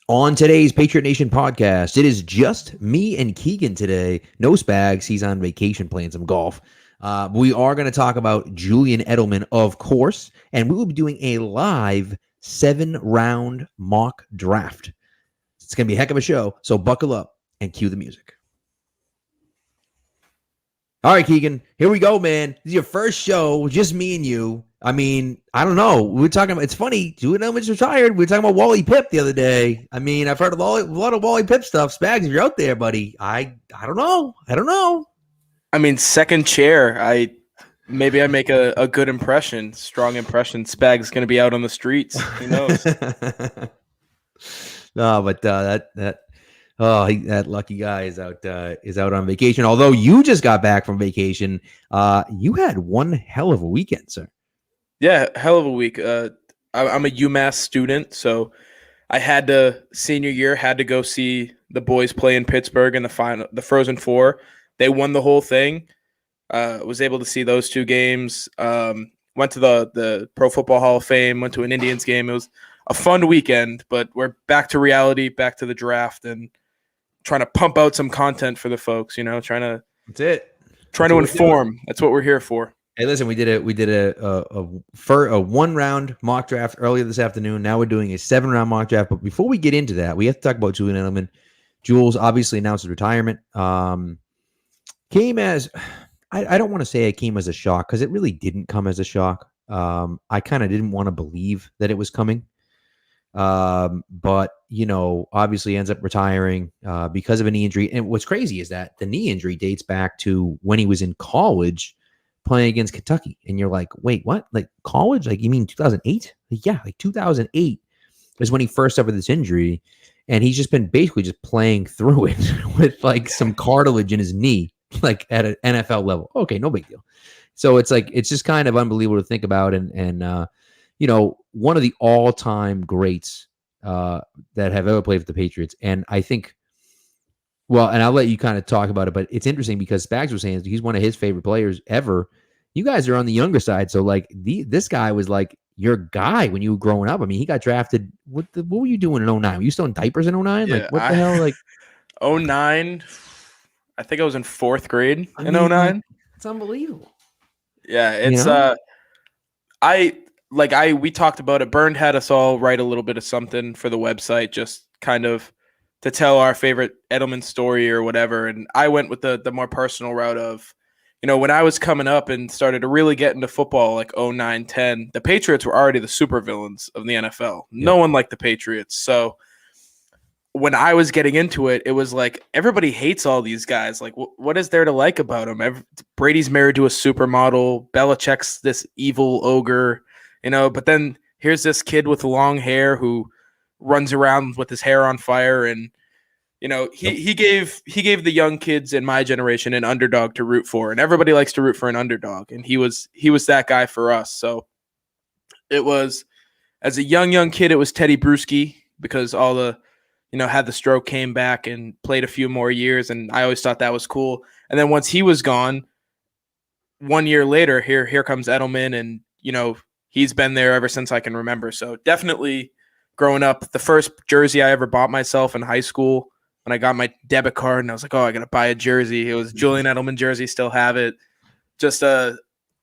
On today's Patriot Nation podcast, it is just me and Keagan today. No Spags. He's on vacation playing some golf. We are going to talk about Julian Edelman, of course, and we will be doing a live 7-round mock draft. It's going to be a heck of a show, so buckle up and cue the music. All right, Keagan, here we go, man. This is your first show, just me and you. I mean, I don't know. We were talking about, it's funny, Julian Edelman's retired. We were talking about Wally Pipp the other day. I mean, I've heard a lot of Wally Pipp stuff. Spags, if you're out there, buddy, I don't know. I mean, second chair. Maybe I make a good impression, strong impression. Spag's going to be out on the streets. Who knows? No, but that lucky guy is out on vacation. Although you just got back from vacation, you had one hell of a weekend, sir. Yeah, hell of a week. I'm a UMass student, so senior year, had to go see the boys play in Pittsburgh in the Frozen Four. They won the whole thing. Was able to see those two games. Went to the Pro Football Hall of Fame. Went to an Indians game. It was a fun weekend, but we're back to reality, back to the draft, and trying to pump out some content for the folks. That's it. Trying to inform. That's what we're here for. Hey, listen, we did a 1-round mock draft earlier this afternoon. Now we're doing a 7-round mock draft. But before we get into that, we have to talk about Julian Edelman. Jules obviously announced his retirement. Came as, I don't want to say it came as a shock, because it really didn't come as a shock. I kind of didn't want to believe that it was coming. But, obviously ends up retiring because of a knee injury. And what's crazy is that the knee injury dates back to when he was in college playing against Kentucky. And you're like, wait, what? Like college? Like, you mean 2008? Yeah, like 2008 is when he first suffered this injury. And he's just been basically just playing through it with like some cartilage in his knee, like at an NFL level. Okay, no big deal. So it's like, it's just kind of unbelievable to think about. And one of the all-time greats that have ever played for the Patriots. And I think, and I'll let you kind of talk about it, but it's interesting because Spags was saying he's one of his favorite players ever. You guys are on the younger side. So like this guy was like your guy when you were growing up. I mean, he got drafted. What were you doing in 2009? Were you still in diapers in 2009? Yeah, like, what the hell? Like 2009, I think I was in 4th grade in 2009. It's unbelievable. Yeah, it's we talked about it. Bernd had us all write a little bit of something for the website, just kind of to tell our favorite Edelman story or whatever. And I went with the more personal route of, when I was coming up and started to really get into football, like 2009, 10, the Patriots were already the supervillains of the NFL. Yeah. No one liked the Patriots. So when I was getting into it, it was like everybody hates all these guys. Like, what is there to like about them? Brady's married to a supermodel. Belichick's this evil ogre. But then here's this kid with long hair who runs around with his hair on fire, and he gave the young kids in my generation an underdog to root for, and everybody likes to root for an underdog, and he was that guy for us. So it was, as a young kid, it was Teddy Bruschi, because all the had the stroke, came back and played a few more years, and I always thought that was cool. And then once he was gone, 1 year later, here comes Edelman, and he's been there ever since I can remember. So definitely growing up, the first jersey I ever bought myself in high school, when I got my debit card and I was like, oh, I got to buy a jersey. It was Julian Edelman jersey, still have it. Just I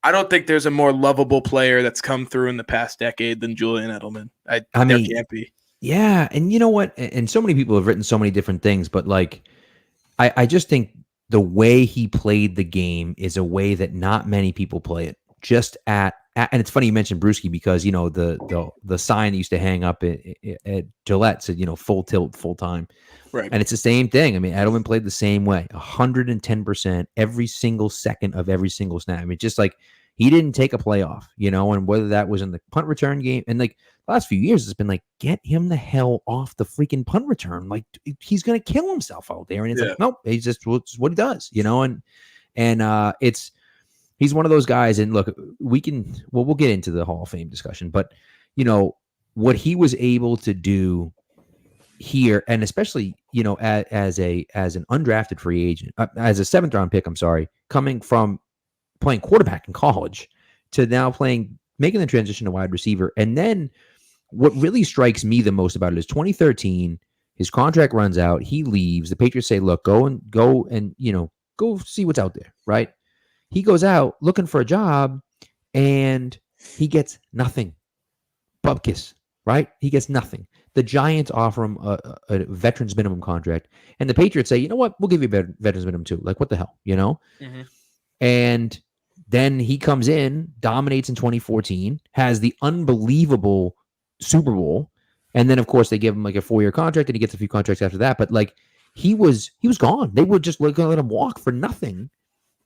don't think there's a more lovable player that's come through in the past decade than Julian Edelman. I mean, there can't be. Yeah. And you know what? And so many people have written so many different things, but like, I just think the way he played the game is a way that not many people play it. Just and it's funny you mentioned Bruschi, because the sign that used to hang up at Gillette said full tilt, full time, right? And it's the same thing. I mean, Edelman played the same way, 110% every single second of every single snap. I mean, just like he didn't take a play off, and whether that was in the punt return game, and like the last few years, it's been like, get him the hell off the freaking punt return. Like, he's gonna kill himself out there, and it's like, nope, he's just what he does, and he's one of those guys. And look, we'll get into the Hall of Fame discussion, but what he was able to do here, and especially, as an undrafted free agent, as a 7th round pick, coming from playing quarterback in college to now making the transition to wide receiver. And then what really strikes me the most about it is 2013, His contract runs out. He leaves. The Patriots say, "Look, go and go see what's out there." Right? He goes out looking for a job, and he gets nothing. Bupkis, right? He gets nothing. The Giants offer him a veterans minimum contract, and the Patriots say, "You know what? We'll give you a veterans minimum too." Like, what the hell, Mm-hmm. And then he comes in, dominates in 2014, has the unbelievable Super Bowl, and then of course they give him like a 4-year contract, and he gets a few contracts after that. But like he was gone. They would just let him walk for nothing,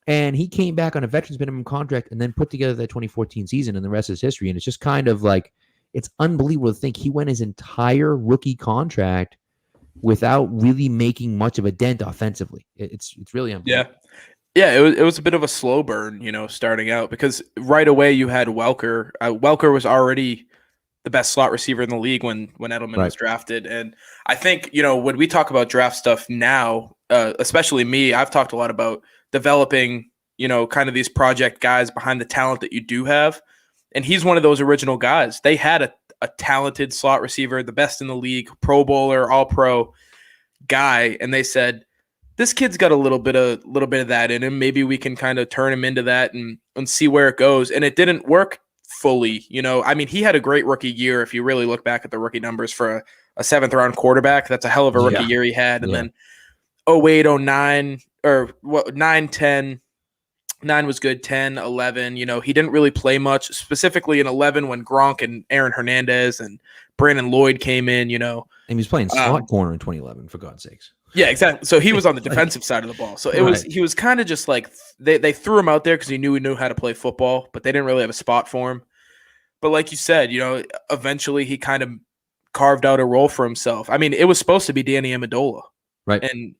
and he came back on a veterans minimum contract, and then put together that 2014 season, and the rest is history. And it's just kind of like it's unbelievable to think he went his entire rookie contract without really making much of a dent offensively. It's really unbelievable. Yeah, it was a bit of a slow burn, starting out, because right away you had Welker. Welker was already the best slot receiver in the league when Edelman was drafted. And I think, when we talk about draft stuff now, especially me, I've talked a lot about developing, kind of these project guys behind the talent that you do have. And he's one of those original guys. They had a talented slot receiver, the best in the league, Pro Bowler, All-Pro guy, and they said, this kid's got a little bit of that in him. Maybe we can kind of turn him into that and see where it goes. And it didn't work fully. I mean, he had a great rookie year. If you really look back at the rookie numbers for a 7th round quarterback, that's a hell of a rookie year he had. And then 08, 09, or 9, 10, 9 was good, 10, 11. He didn't really play much, specifically in 11 when Gronk and Aaron Hernandez and Brandon Lloyd came in, And he was playing slot corner in 2011, for God's sakes. Yeah, exactly. So he was on the defensive side of the ball. So he was kind of just like they threw him out there because he knew how to play football, but they didn't really have a spot for him. But like you said, eventually he kind of carved out a role for himself. I mean, it was supposed to be Danny Amendola, right? And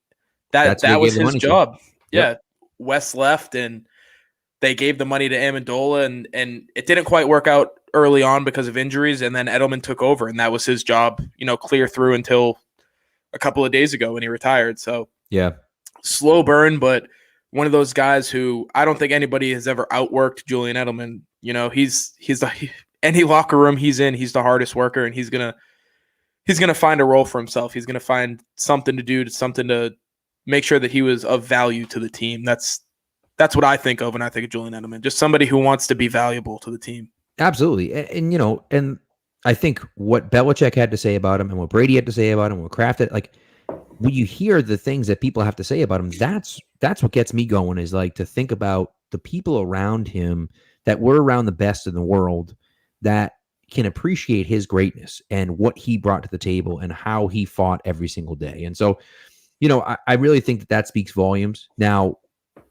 that was his job. Yeah, Wes left, and they gave the money to Amendola, and it didn't quite work out early on because of injuries, and then Edelman took over, and that was his job, clear through until a couple of days ago when he retired. So slow burn, but one of those guys who I don't think anybody has ever outworked Julian Edelman. He's any locker room he's in, he's the hardest worker, and he's gonna find a role for himself. He's gonna find something to do, something to make sure that he was of value to the team. That's what I think of when I think of Julian Edelman. Just somebody who wants to be valuable to the team. Absolutely, and I think what Belichick had to say about him and what Brady had to say about him, what Kraft had, like, when you hear the things that people have to say about him, that's what gets me going, is like to think about the people around him that were around the best in the world that can appreciate his greatness and what he brought to the table and how he fought every single day. And so, I really think that speaks volumes. Now,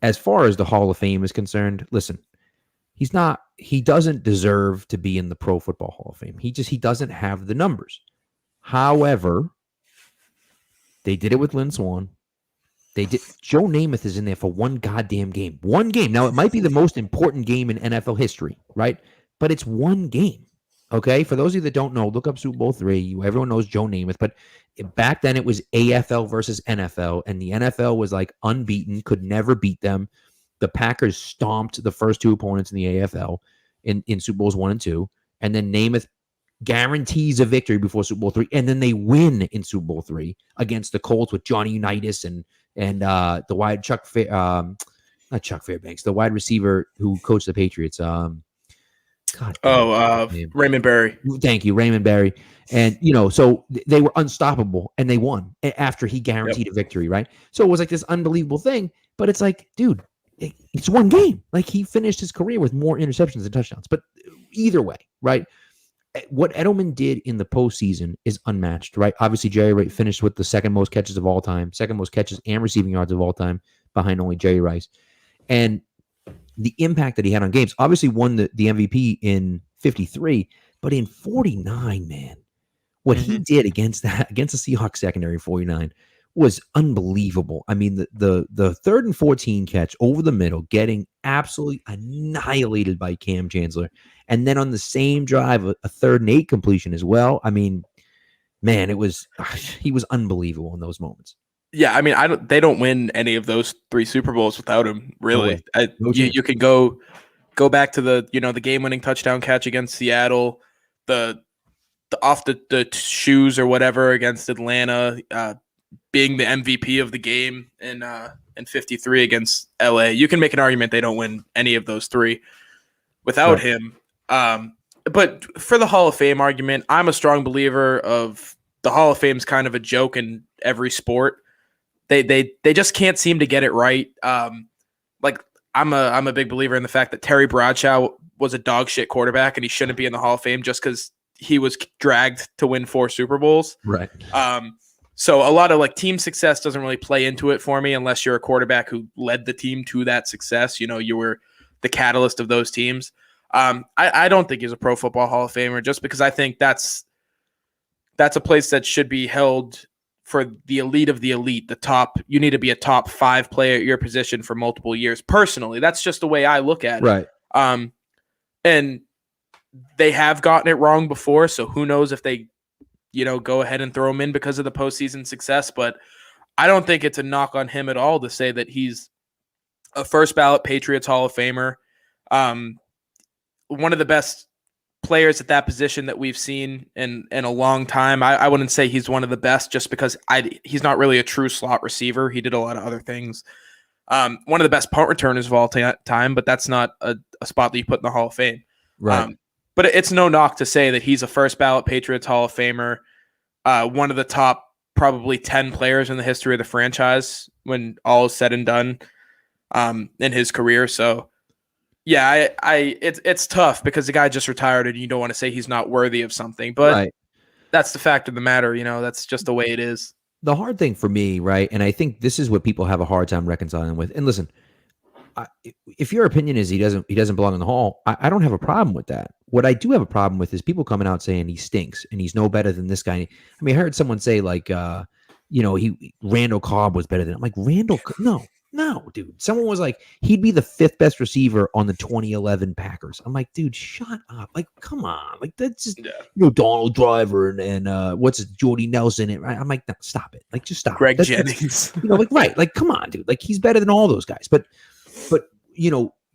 as far as the Hall of Fame is concerned, listen, he doesn't deserve to be in the Pro Football Hall of Fame. He doesn't have the numbers. However, they did it with Lynn Swann. Joe Namath is in there for one goddamn game. One game. Now, it might be the most important game in NFL history, right? But it's one game. Okay? For those of you that don't know, look up Super Bowl III. Everyone knows Joe Namath, but back then it was AFL versus NFL, and the NFL was like unbeaten, could never beat them. The Packers stomped the first two opponents in the AFL in Super Bowls 1 and 2, and then Namath guarantees a victory before Super Bowl III, and then they win in Super Bowl III against the Colts with Johnny Unitas and the wide not Chuck Fairbanks, the wide receiver who coached the Patriots. Raymond Berry. Thank you, Raymond Berry. And, so they were unstoppable, and they won after he guaranteed a victory, right? So it was like this unbelievable thing, but it's like, dude, it's one game. Like, he finished his career with more interceptions than touchdowns. But either way, right? What Edelman did in the postseason is unmatched, right? Obviously, Jerry Rice finished with the second most catches of all time, second most catches and receiving yards of all time, behind only Jerry Rice. And the impact that he had on games, obviously won the MVP in 53, but in 49, man, what he did against the Seahawks secondary in 49 was unbelievable. I mean, the 3rd and 14 catch over the middle, getting absolutely annihilated by Cam Chancellor, and then on the same drive, a 3rd and 8 completion as well. I mean, man, he was unbelievable in those moments. Yeah, I mean, they don't win any of those 3 Super Bowls without him, really. You can go back to the game-winning touchdown catch against Seattle, the the shoes or whatever against Atlanta, being the MVP of the game in 53 against LA. You can make an argument they don't win any of those three without him. But for the Hall of Fame argument, I'm a strong believer of the Hall of Fame's kind of a joke in every sport. They just can't seem to get it right. Like I'm a big believer in the fact that Terry Bradshaw was a dog shit quarterback and he shouldn't be in the Hall of Fame just because he was dragged to win 4 Super Bowls. Right. So a lot of like team success doesn't really play into it for me unless you're a quarterback who led the team to that success. You know, you were the catalyst of those teams. I don't think he's a Pro Football Hall of Famer just because I think that's a place that should be held for the elite of the elite, the top. You need to be a top 5 player at your position for multiple years. Personally, that's just the way I look at it. Right. And they have gotten it wrong before, so who knows if they, go ahead and throw him in because of the postseason success. But I don't think it's a knock on him at all to say that he's a first ballot Patriots Hall of Famer. One of the best players at that position that we've seen in a long time. I wouldn't say he's one of the best just because he's not really a true slot receiver. He did a lot of other things. One of the best punt returners of all time, but that's not a spot that you put in the Hall of Fame. Right. But it's no knock to say that he's a first ballot Patriots Hall of Famer, one of the top probably 10 players in the history of the franchise when all is said and done in his career. So, yeah, it's tough because the guy just retired and you don't want to say he's not worthy of something. But that's the fact of the matter. That's just the way it is. The hard thing for me, right, and I think this is what people have a hard time reconciling with. And listen, if your opinion is he doesn't belong in the Hall, I don't have a problem with that. What I do have a problem with is people coming out saying he stinks and he's no better than this guy. I mean, I heard someone say like, Randall Cobb was better than him. I'm like, Randall, no, dude. Someone was like, he'd be the 5th best receiver on the 2011 Packers. I'm like, dude, shut up. Like, come on. Like, that's just, Donald Driver and what's it, Jordy Nelson. And I'm like, no, stop it. Like, just stop. Greg Jennings. Right. Like, come on, dude. Like, he's better than all those guys. But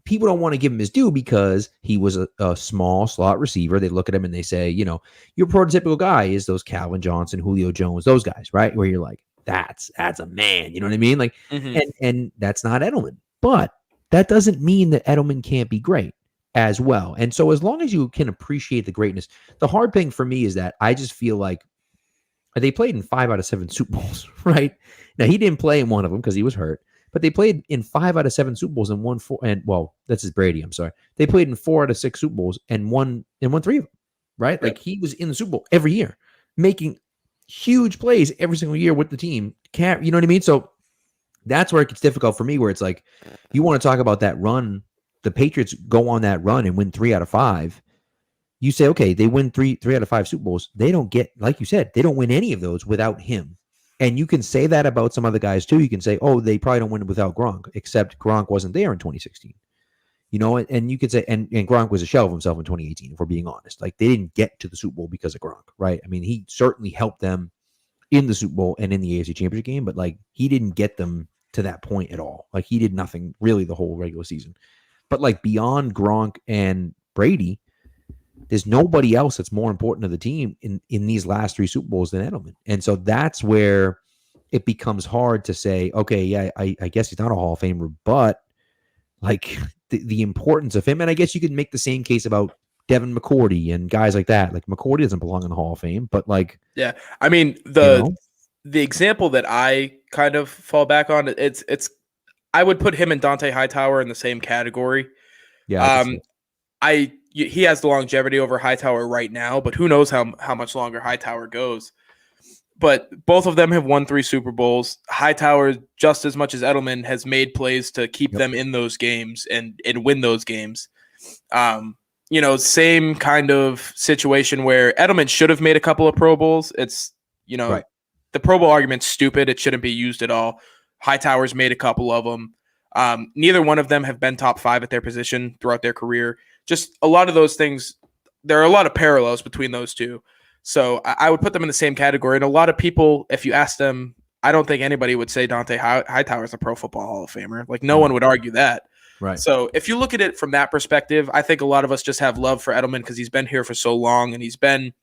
people don't want to give him his due because he was a small slot receiver. They look at him and they say, your prototypical guy is those Calvin Johnson, Julio Jones, those guys, right? Where you're like, that's a man. You know what I mean? Like, and that's not Edelman. But that doesn't mean that Edelman can't be great as well. And so as long as you can appreciate the greatness, the hard thing for me is that I just feel like they played in 5 out of 7 Super Bowls, right? Now, he didn't play in one of them because he was hurt. But they played in 5 out of 7 Super Bowls and won 4. And that's his Brady. I'm sorry. They played in 4 out of 6 Super Bowls and won 3 of them. Right? Yep. Like he was in the Super Bowl every year, making huge plays every single year with the team. You know what I mean? So that's where it gets difficult for me. Where it's like you want to talk about that run. The Patriots go on that run and win 3 out of 5. You say, okay, they win 3 out of 5 Super Bowls. They don't get, like you said, they don't win any of those without him. And you can say that about some other guys too. You can say, oh, they probably don't win without Gronk, except Gronk wasn't there in 2016. And you could say, and Gronk was a shell of himself in 2018, if we're being honest. Like they didn't get to the Super Bowl because of Gronk, right? I mean, he certainly helped them in the Super Bowl and in the AFC Championship game, but like he didn't get them to that point at all. Like he did nothing really the whole regular season. But like beyond Gronk and Brady, there's nobody else that's more important to the team in these last 3 Super Bowls than Edelman. And so that's where it becomes hard to say, okay, yeah, I guess he's not a Hall of Famer, but like the importance of him. And I guess you could make the same case about Devin McCourty and guys like that. Like McCourty doesn't belong in the Hall of Fame, but like, yeah, I mean, the example that I kind of fall back on, I would put him and Dante Hightower in the same category. Yeah. He has the longevity over Hightower right now, but who knows how much longer Hightower goes. But both of them have won 3 Super Bowls. Hightower, just as much as Edelman, has made plays to keep them in those games and win those games. Same kind of situation where Edelman should have made a couple of Pro Bowls. It's, the Pro Bowl argument's stupid. It shouldn't be used at all. Hightower's made a couple of them. Neither one of them have been top 5 at their position throughout their career. Just a lot of those things, there are a lot of parallels between those two. So I would put them in the same category. And a lot of people, if you ask them, I don't think anybody would say Dante Hightower is a Pro Football Hall of Famer. Like no one would argue that. Right. So if you look at it from that perspective, I think a lot of us just have love for Edelman because he's been here for so long and he's been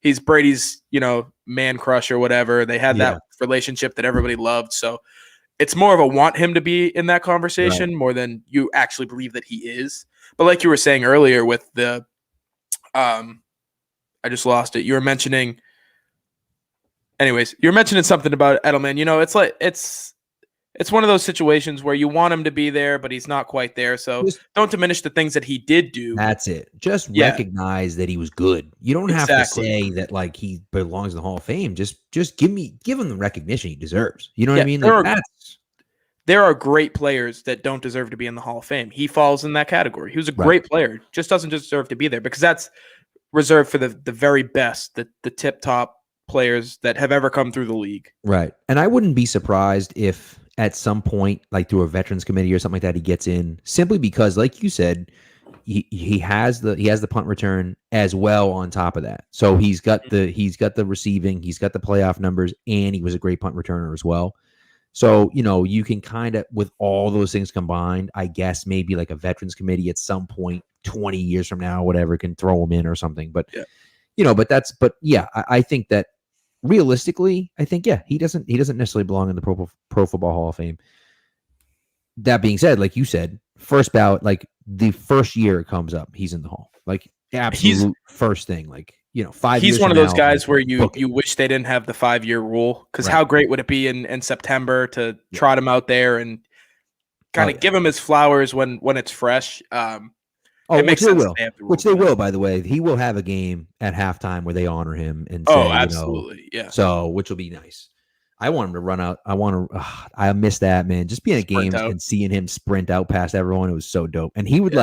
he's Brady's, man crush or whatever. They had that relationship that everybody loved. So it's more of a want him to be in that conversation more than you actually believe that he is. But like you were saying earlier with the, I just lost it. You were mentioning, you're mentioning something about Edelman. It's like, it's one of those situations where you want him to be there, but he's not quite there. So don't diminish the things that he did do. That's it. Just recognize that he was good. You don't have to say that like he belongs in the Hall of Fame. Just give him the recognition he deserves. You know what I mean? Like, there are great players that don't deserve to be in the Hall of Fame. He falls in that category. He was a great player, just doesn't deserve to be there because that's reserved for the very best, the tip top players that have ever come through the league. Right. And I wouldn't be surprised if at some point, like through a veterans committee or something like that, he gets in simply because, like you said, he has the punt return as well on top of that. So he's got the receiving, he's got the playoff numbers, and he was a great punt returner as well. So, you can kind of, with all those things combined, I guess maybe like a veterans committee at some point, 20 years from now, whatever, can throw him in or something. But, I think that realistically, he doesn't necessarily belong in the Pro Football Hall of Fame. That being said, like you said, first ballot, like the first year it comes up, he's in the Hall. Like absolute first thing, like 5 years. He's one of those guys where you wish they didn't have the 5-year rule, because how great would it be in September to trot him out there and kind of give him his flowers when it's fresh. Which they will, by the way. He will have a game at halftime where they honor him and say, absolutely, So, which will be nice. I want him to run out. I miss that, man. Just being at games and seeing him sprint out past everyone, it was so dope. And he would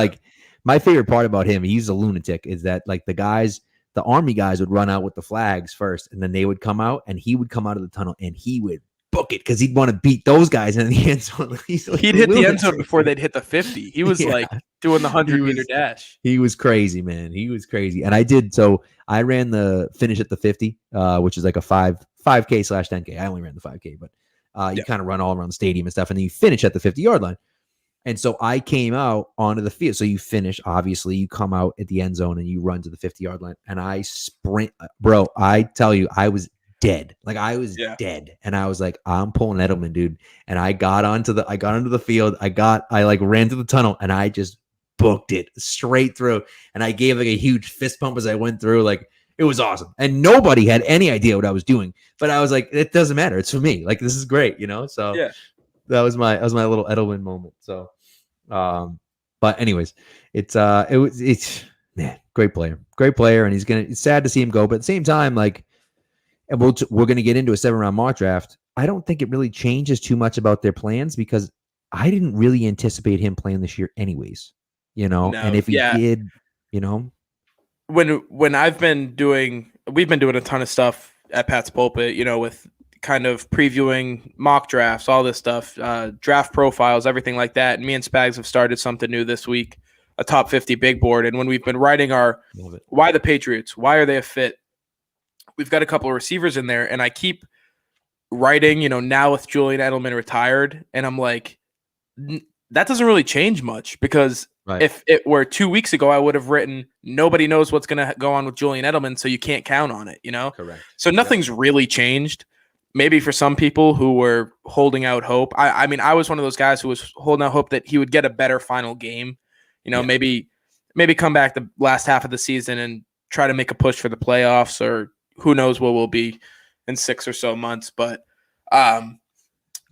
my favorite part about him, he's a lunatic, is that like the Army guys would run out with the flags first, and then they would come out, and he would come out of the tunnel, and he would book it because he'd want to beat those guys in the end zone. He'd hit the end zone before they'd hit the 50. He was like doing the 100-meter dash. He was crazy, man. He was crazy. And I did. So I ran the finish at the 50, which is like a 5K/10K. I only ran the 5K, but you kind of run all around the stadium and stuff, and then you finish at the 50-yard line. And so I came out onto the field. So you finish, obviously, you come out at the end zone and you run to the 50-yard line. And I sprint. Bro, I tell you, I was dead. Like I was dead. And I was like, I'm pulling Edelman, dude. And I got onto the field. I like ran to the tunnel and I just booked it straight through. And I gave like a huge fist pump as I went through. Like it was awesome. And nobody had any idea what I was doing. But I was like, it doesn't matter. It's for me. Like this is great, So that was my little Edelman moment. So but anyways, it's man, great player. And it's sad to see him go, but at the same time, like, and we're going to get into a 7-round mock draft. I don't think it really changes too much about their plans because I didn't really anticipate him playing this year anyways, No, and if he did, When we've been doing a ton of stuff at Pat's Pulpit, with kind of previewing mock drafts, all this stuff, draft profiles, everything like that. And me and Spags have started something new this week, a top 50 big board. And when we've been writing our why the Patriots, why are they a fit? We've got a couple of receivers in there, and I keep writing, now with Julian Edelman retired, and I'm like, that doesn't really change much because if it were 2 weeks ago, I would have written, nobody knows what's going to go on with Julian Edelman, so you can't count on it, Correct. So nothing's really changed. Maybe for some people who were holding out hope. I mean, I was one of those guys who was holding out hope that he would get a better final game, maybe come back the last half of the season and try to make a push for the playoffs, or who knows what we'll be in 6 or so months. But I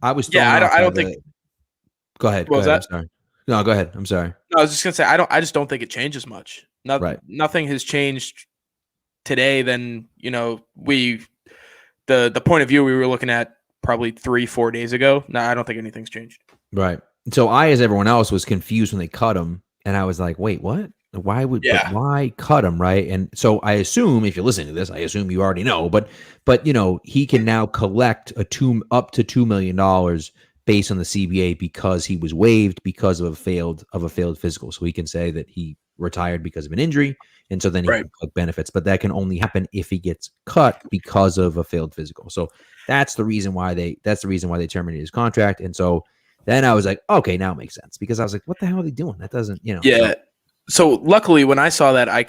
was I don't think. Go ahead. What was that? I'm sorry. No, go ahead. I'm sorry. No, I was just gonna say I just don't think it changes much. Nothing has changed today than the point of view we were looking at probably 3-4 days ago. No, I don't think anything's changed. Right. So I, as everyone else, was confused when they cut him, and I was like, wait, what? Why cut him, right? And so I assume, if you're listening to this, I assume you already know, but he can now collect up to $2 million based on the CBA because he was waived because of a failed physical. So he can say that he retired because of an injury, and so then he can collect benefits. But that can only happen if he gets cut because of a failed physical. So that's the reason why they terminated his contract. And so then I was like, okay, now it makes sense, because I was like, what the hell are they doing? That doesn't, Yeah. So luckily, when I saw that, I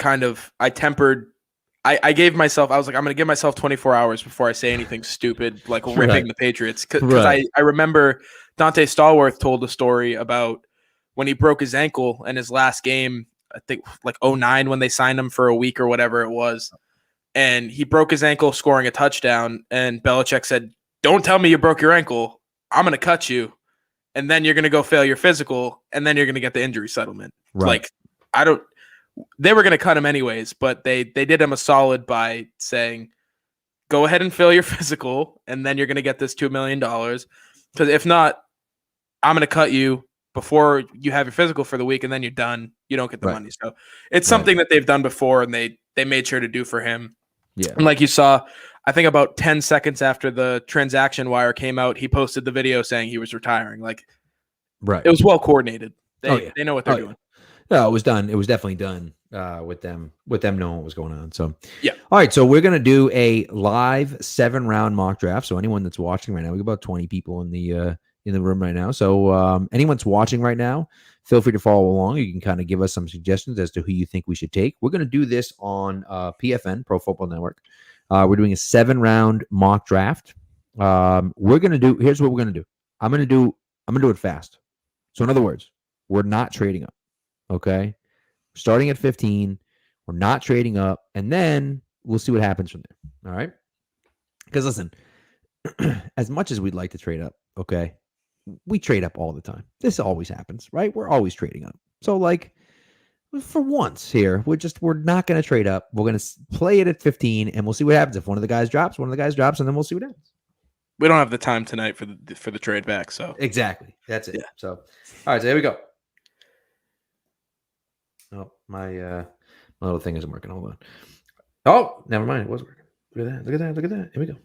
I gave myself, I was like, I'm going to give myself 24 hours before I say anything stupid, like ripping Right. the Patriots. Because Right. I remember Dante Stallworth told a story about when he broke his ankle in his last game, I think like 09 when they signed him for a week or whatever it was. And he broke his ankle scoring a touchdown. And Belichick said, don't tell me you broke your ankle. I'm going to cut you. And then you're going to go fail your physical. And then you're going to get the injury settlement. Right. Like, they were going to cut him anyways, but they did him a solid by saying, go ahead and fail your physical. And then you're going to get this $2 million. Because if not, I'm going to cut you before you have your physical for the week, and then you're done. You don't get the money. So it's something that they've done before, and they made sure to do for him. Yeah. And like you saw, I think about 10 seconds after the transaction wire came out, he posted the video saying he was retiring. Like, it was well coordinated. They know what they're doing. No, it was done. It was definitely done with them knowing what was going on. So yeah. All right. So we're gonna do a live 7-round mock draft. So anyone that's watching right now, we got about 20 people in the room right now. So anyone's watching right now, feel free to follow along. You can kind of give us some suggestions as to who you think we should take. We're gonna do this on PFN, Pro Football Network. We're doing a 7-round mock draft. Here's what we're gonna do. I'm gonna do it fast. So in other words, we're not trading up. Okay. Starting at 15. We're not trading up. And then we'll see what happens from there. All right. Because listen, as much as we'd like to trade up, okay, we trade up all the time. This always happens, right? We're always trading up. So like for once here, we're not going to trade up. We're going to play it at 15 and we'll see what happens. If one of the guys drops, and then we'll see what happens. We don't have the time tonight for the trade back. So exactly. That's it. Yeah. So, all right. So here we go. Oh, my little thing isn't working. Hold on. Oh, never mind. It was working. Look at that. Here we go.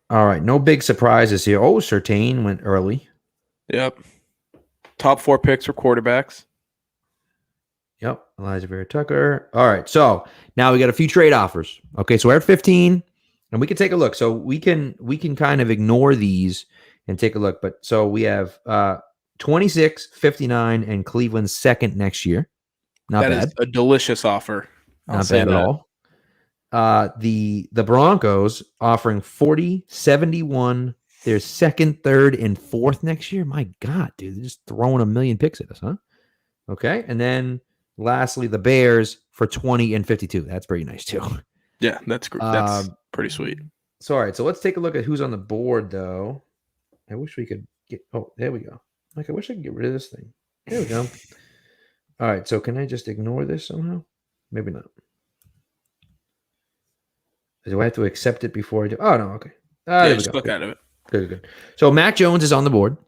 All right. No big surprises here. Oh, Surtain went early. Yep. Top 4 picks for quarterbacks. Yep. Elijah Vera Tucker. All right. So now we got a few trade offers. Okay. So we're at 15 and we can take a look. So we can kind of ignore these and take a look. But so we have 26, 59, and Cleveland's second next year. Not bad. That is a delicious offer. Not bad at all. The Broncos offering 40, 71, their second, third, and fourth next year. My God, dude, they're just throwing a million picks at us, huh? Okay. And then lastly, the Bears for 20 and 52. That's pretty nice too. Yeah, that's pretty sweet. So, all right. So let's take a look at who's on the board, though. I wish we could get. Oh, there we go. Like, I wish I could get rid of this thing. There we go. All right. So can I just ignore this somehow? Maybe not. Do I have to accept it before I do? Oh, no. Okay. Yeah, just click out of it. Good. So Mac Jones is on the board.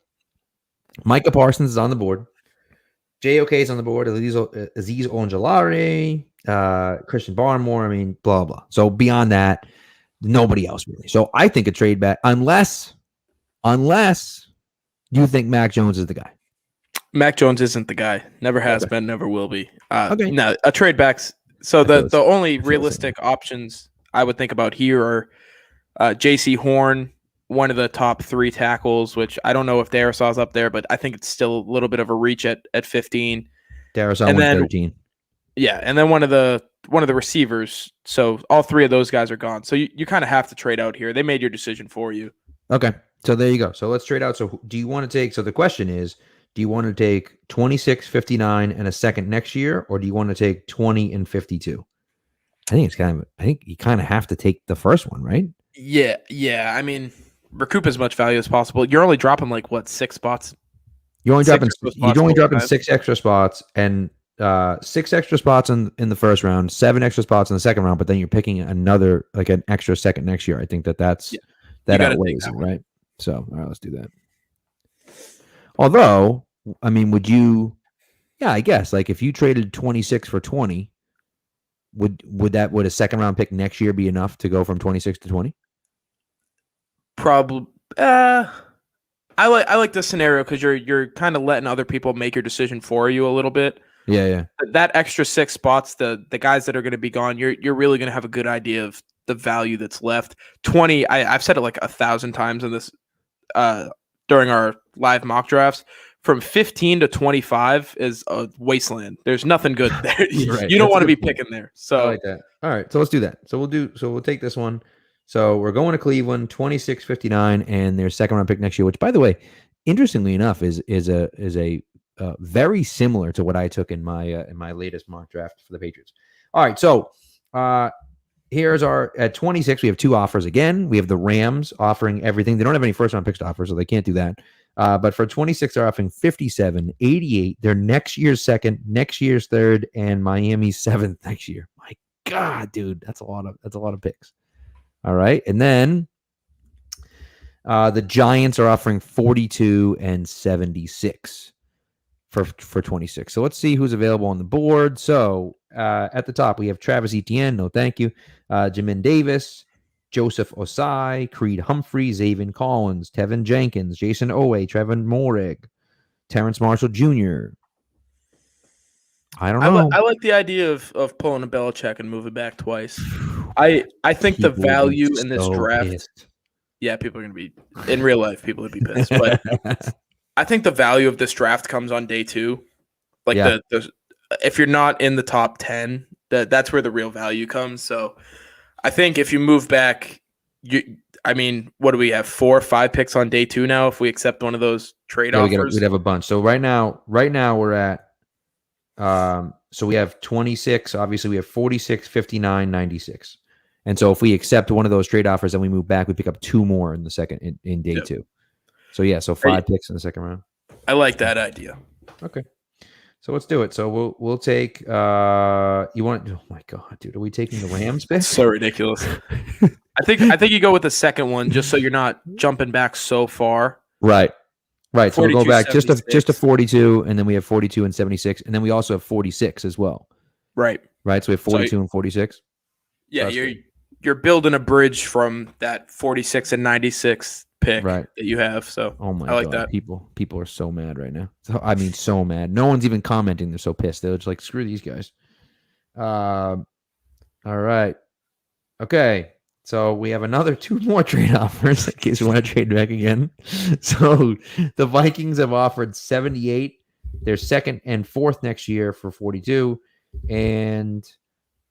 Micah Parsons is on the board. JOK is on the board. Aziz Ojulari, Christian Barmore. I mean, blah, blah. So beyond that, nobody else really. So I think a trade back, unless you think Mac Jones is the guy. Mac Jones isn't the guy. Never has been, never will be. Okay. No, a trade backs. So the only realistic options I would think about here are J.C. Horn, one of the top 3 tackles, which I don't know if Darrisaw's up there, but I think it's still a little bit of a reach at 15. Darrisaw went 13. Yeah, and then one of the receivers. So all 3 of those guys are gone. So you kind of have to trade out here. They made your decision for you. Okay. So there you go. So let's trade out. So do you want to take, so the question is, do you want to take 26, 59 and a second next year, or do you want to take 20 and 52? I think you kind of have to take the first one, right? Yeah. I mean, recoup as much value as possible. You're only dropping 6 spots. You're only dropping 6 extra spots and 6 extra spots in the first round, 7 extra spots in the second round, but then you're picking another an extra second next year. I think that outweighs it, right? So, all right, let's do that. Although, I mean, would you? Yeah, I guess if you traded 26 for 20, would a second round pick next year be enough to go from 26 to 20? Probably. I like this scenario because you're kind of letting other people make your decision for you a little bit. Yeah. That extra 6 spots, the guys that are going to be gone, you're really going to have a good idea of the value that's left. 20, I've said it 1,000 times in this during our live mock drafts. from 15 to 25 is a wasteland. There's nothing good there. Right. You don't That's a want to be good point. picking there. I So like that. All right, so let's do that. So we'll take this one. So we're going to Cleveland, 26-59, and their second round pick next year. Which, by the way, interestingly enough, is a very similar to what I took in my latest mock draft for the Patriots. All right, so here's our at 26. We have two offers again. We have the Rams offering everything. They don't have any first round picks to offer, so they can't do that. But for 26, they're offering 57, 88. They're next year's second, next year's third, and Miami's seventh next year. My God, dude, that's a lot of picks. All right, and then the Giants are offering 42 and 76 for 26. So let's see who's available on the board. So at the top, we have Travis Etienne. No, thank you. Jamin Davis, Joseph Osai, Creed Humphrey, Zaven Collins, Tevin Jenkins, Jason Owe, Trevin Morig, Terrence Marshall Jr. I don't know. I like the idea of pulling a Belichick and moving back twice. I think the value in this draft. Pissed. Yeah, people are going to be in real life. People would be pissed, but I think the value of this draft comes on day 2. Like the if you're not in the top 10, that's where the real value comes. So I think if you move back, what do we have? 4 or 5 picks on day 2 now? If we accept one of those trade offers, we'd have a bunch. So right now we're at. So we have 26. Obviously, we have 46, 59, 96. And so if we accept one of those trade offers and we move back, we pick up 2 more in the second in day 2. So yeah, so 5 picks in the second round. I like that idea. Okay. So let's do it. So we'll take you want oh my God, dude, are we taking the Rams pick? So ridiculous. I think you go with the second one just so you're not jumping back so far. Right. So we'll go back just to 42, and then we have 42 and 76, and then we also have 46 as well. Right. So we have 42 and 46. Yeah, you're building a bridge from that 46 and 96 pick that you have. So oh my I like God, that. People are so mad right now. So mad. No one's even commenting. They're so pissed. They're just like, screw these guys. All right. Okay. So we have another 2 more trade offers in case we want to trade back again. So the Vikings have offered 78, their second and fourth next year for 42. And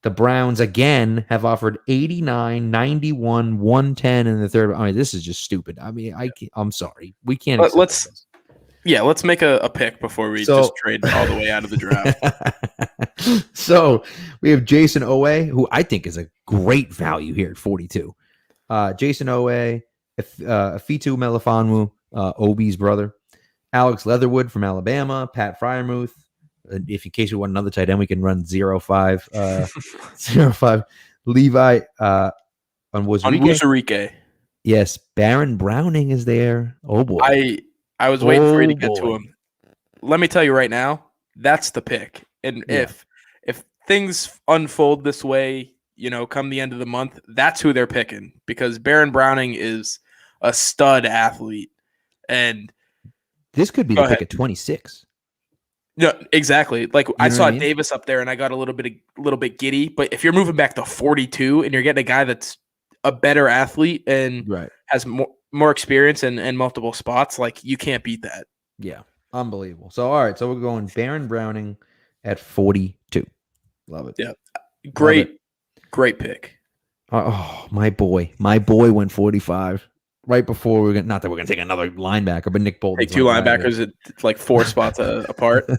the Browns again have offered 89, 91, 110 in the third. I mean, this is just stupid. I mean, I'm sorry. We can't. Let's make a pick before we just trade all the way out of the draft. So we have Jason Owe, who I think is a great value here at 42. Jason Owe, Afitu Melifonwu, Obi's brother, Alex Leatherwood from Alabama, Pat Fryermuth. If in case we want another tight end, we can run 0-5. 0-5. Levi Onwuzurike. Yes, Baron Browning is there. Oh boy. I was waiting for you to get to him. Let me tell you right now, that's the pick. And if things unfold this way, come the end of the month, that's who they're picking because Baron Browning is a stud athlete. And this could be the pick at 26. No, exactly. Like I saw Davis up there and I got a little bit giddy, but if you're moving back to 42 and you're getting a guy that's a better athlete and has more experience in multiple spots, like you can't beat that. Yeah. Unbelievable. So all right, so we're going Baron Browning at 42. Love it. Yeah. Great pick. Oh, my boy went 45 right before we're gonna. Not that we're gonna take another linebacker, but Nick Bolton. Take 2 linebackers at like 4 spots apart.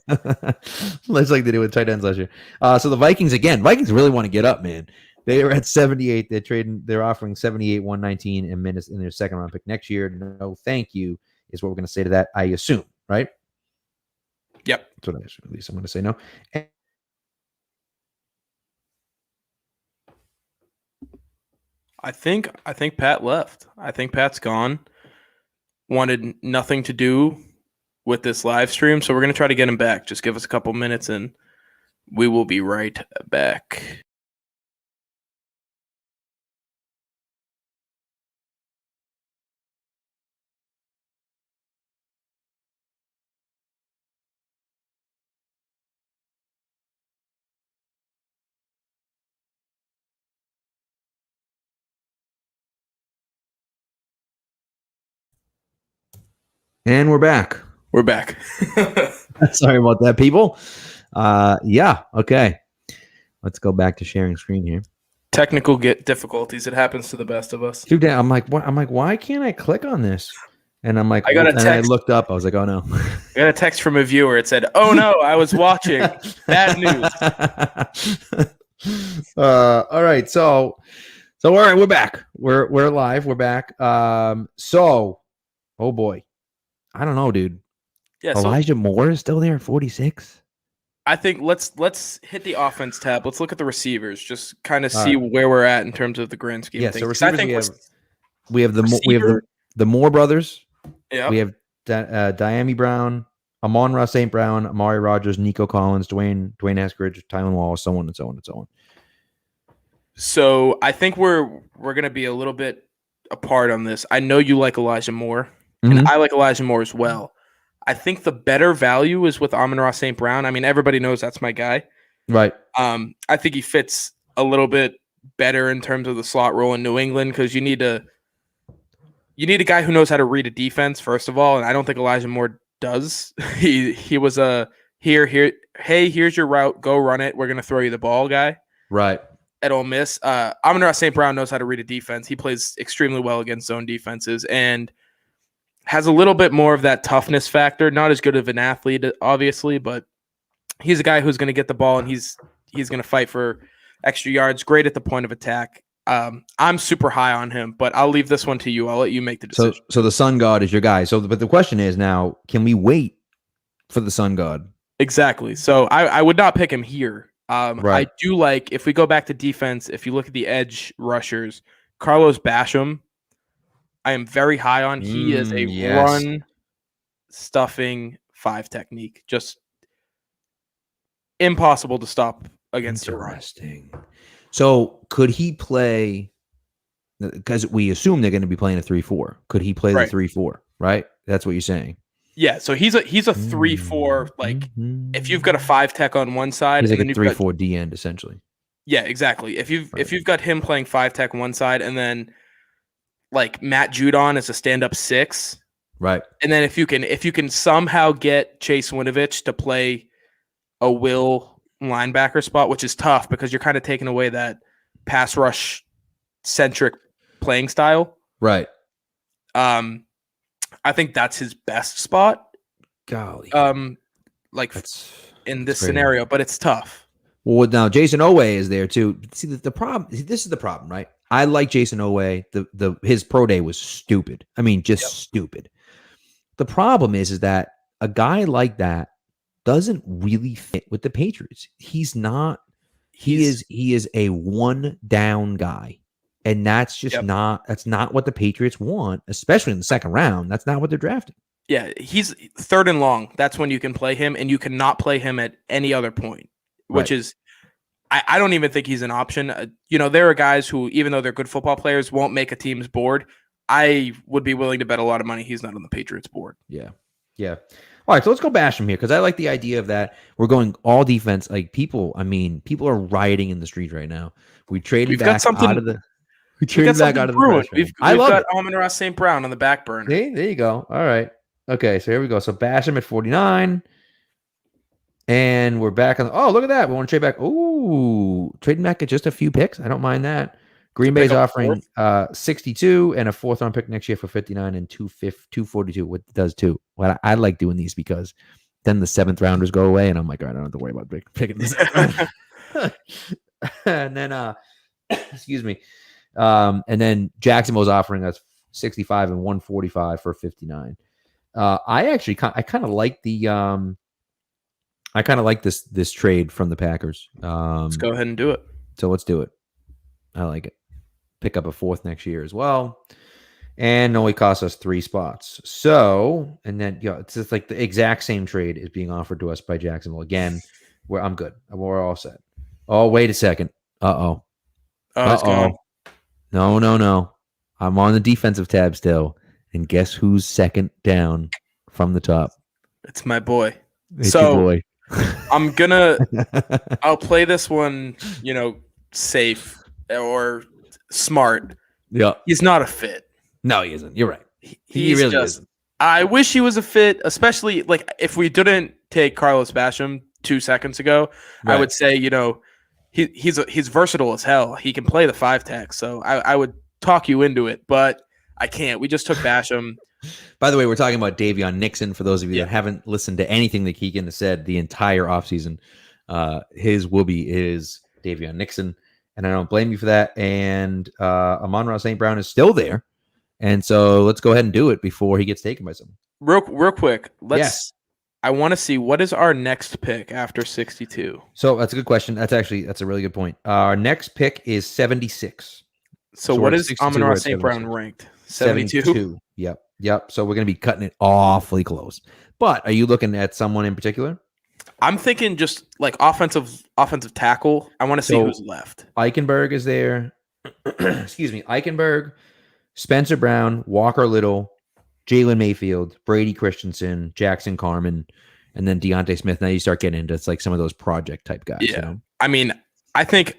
Let's like they did with tight ends last year. So the Vikings again. Vikings really want to get up, man. They are at 78. They're offering 78, 119 in minutes in their second round pick next year. No, thank you is what we're gonna say to that. I assume, right? Yep. That's what I assume. At least I'm gonna say no. I think Pat left. I think Pat's gone. Wanted nothing to do with this live stream, so we're going to try to get him back. Just give us a couple minutes and we will be right back. And we're back. We're back. Sorry about that, people. Yeah. Okay. Let's go back to sharing screen here. Technical difficulties. It happens to the best of us. Dude, I'm like, what? I'm like, why can't I click on this? And I'm like, I got a and I text. looked up. I was like, oh no. I got a text from a viewer. It said, "Oh no, I was watching. Bad news." All right. So all right, we're back. We're live. We're back. So, oh boy, I don't know, dude. Yeah. Elijah Moore is still there at 46. I think let's hit the offense tab. Let's look at the receivers. Just kind of see where we're at in terms of the grand scheme of things. So receivers, I think we have the Moore brothers. Yeah. We have Diami Brown, Amon-Ra St. Brown, Amari Rogers, Nico Collins, Dwayne Eskridge, Tylen Wallace, so on and so on and so on. So I think we're gonna be a little bit apart on this. I know you like Elijah Moore, and I like Elijah Moore as well. I think the better value is with Amon-Ra St. Brown. I mean, everybody knows that's my guy. Right. I think he fits a little bit better in terms of the slot role in New England because you need a guy who knows how to read a defense, first of all, and I don't think Elijah Moore does. He was a hey, here's your route, go run it. We're gonna throw you the ball guy. Right. At Ole Miss. Amon-Ra St. Brown knows how to read a defense. He plays extremely well against zone defenses and has a little bit more of that toughness factor. Not as good of an athlete, obviously, but he's a guy who's going to get the ball and he's going to fight for extra yards. Great at the point of attack. I'm super high on him, but I'll leave this one to you. I'll let you make the decision. So the Sun God is your guy. So, but the question is now, can we wait for the Sun God? Exactly. So I would not pick him here. Right. I do like, if we go back to defense, if you look at the edge rushers, Carlos Basham, I am very high on. He is a run stuffing 5 technique. Just impossible to stop against a run. Interesting. So could he play, because we assume they're going to be playing a 3-4. Could he play the 3-4? Right? That's what you're saying. Yeah, so he's a 3-4. Like if you've got a 5 tech on one side, he's like a 3-4 D end essentially. Yeah, exactly. If you've got him playing 5 tech on one side, and then like Matt Judon is a stand-up 6, right? And then if you can somehow get Chase Winovich to play a will linebacker spot, which is tough because you're kind of taking away that pass rush centric playing style, right? I think that's his best spot. Golly. Like in this scenario, but it's tough. Well, now Jason Owe is there too. See, the problem. This is the problem, right? I like Jason Owe. His pro day was stupid. I mean, just stupid. The problem is that a guy like that doesn't really fit with the Patriots. He's not. He is a one down guy. And that's just that's not what the Patriots want, especially in the second round. That's not what they're drafting. Yeah, he's 3rd and long. That's when you can play him, and you cannot play him at any other point, which is, I don't even think he's an option. There are guys who, even though they're good football players, won't make a team's board. I would be willing to bet a lot of money he's not on the Patriots board. Yeah. Yeah. All right, so let's go bash him here because I like the idea of that. We're going all defense. Like people are rioting in the streets right now. We traded back out of the. We traded back out of the first round. We've got Amon-Ra St. Brown on the back burner. See, there you go. All right. Okay, so here we go. So bash him at 49. And we're back on. Oh, look at that. We want to trade back. Ooh, trading back at just a few picks. I don't mind that. Green Bay's offering 62 and a 4th round pick next year for 59 and 242. What does too? Well, I like doing these because then the 7th rounders go away, and I'm like, all right, I don't have to worry about picking this. And then, excuse me. And then Jacksonville's offering us 65 and 145 for 59. I kind of like this trade from the Packers. Let's go ahead and do it. So let's do it. I like it. Pick up a 4th next year as well. And only cost us 3 spots. So, and then, it's just like the exact same trade is being offered to us by Jacksonville. Again, where I'm good. We're all set. Oh, wait a second. Uh-oh. It's gone. No. I'm on the defensive tab still. And guess who's second down from the top? It's my boy. It's your boy. I'll play this one, safe or smart. Yeah. He's not a fit. No, he isn't. You're right. He really isn't. I wish he was a fit, especially like if we didn't take Carlos Basham 2 seconds ago, I Right. would say, he's versatile as hell. He can play the 5 tech, so I would talk you into it, but I can't. We just took Basham. By the way, we're talking about Davion Nixon. For those of you Yeah. that haven't listened to anything that Keagan has said the entire offseason, his whoopee is Davion Nixon, and I don't blame you for that. And Amon-Ra St. Brown is still there, and so let's go ahead and do it before he gets taken by someone. Real quick, Yes. I want to see what is our next pick after 62. So that's a good question. That's a really good point. Our next pick is 76. So we're what at is 62, Amon-Ra we're at St. Brown 76. ranked? 72? Yep. So we're going to be cutting it awfully close. But are you looking at someone in particular? I'm thinking just like offensive tackle. I want to see who's left. Eichenberg is there. Excuse me. Eichenberg, Spencer Brown, Walker Little, Jalen Mayfield, Brady Christensen, Jackson Carman, and then Deontay Smith. Now you start getting into it's like some of those project type guys. Yeah. You know? I mean, I think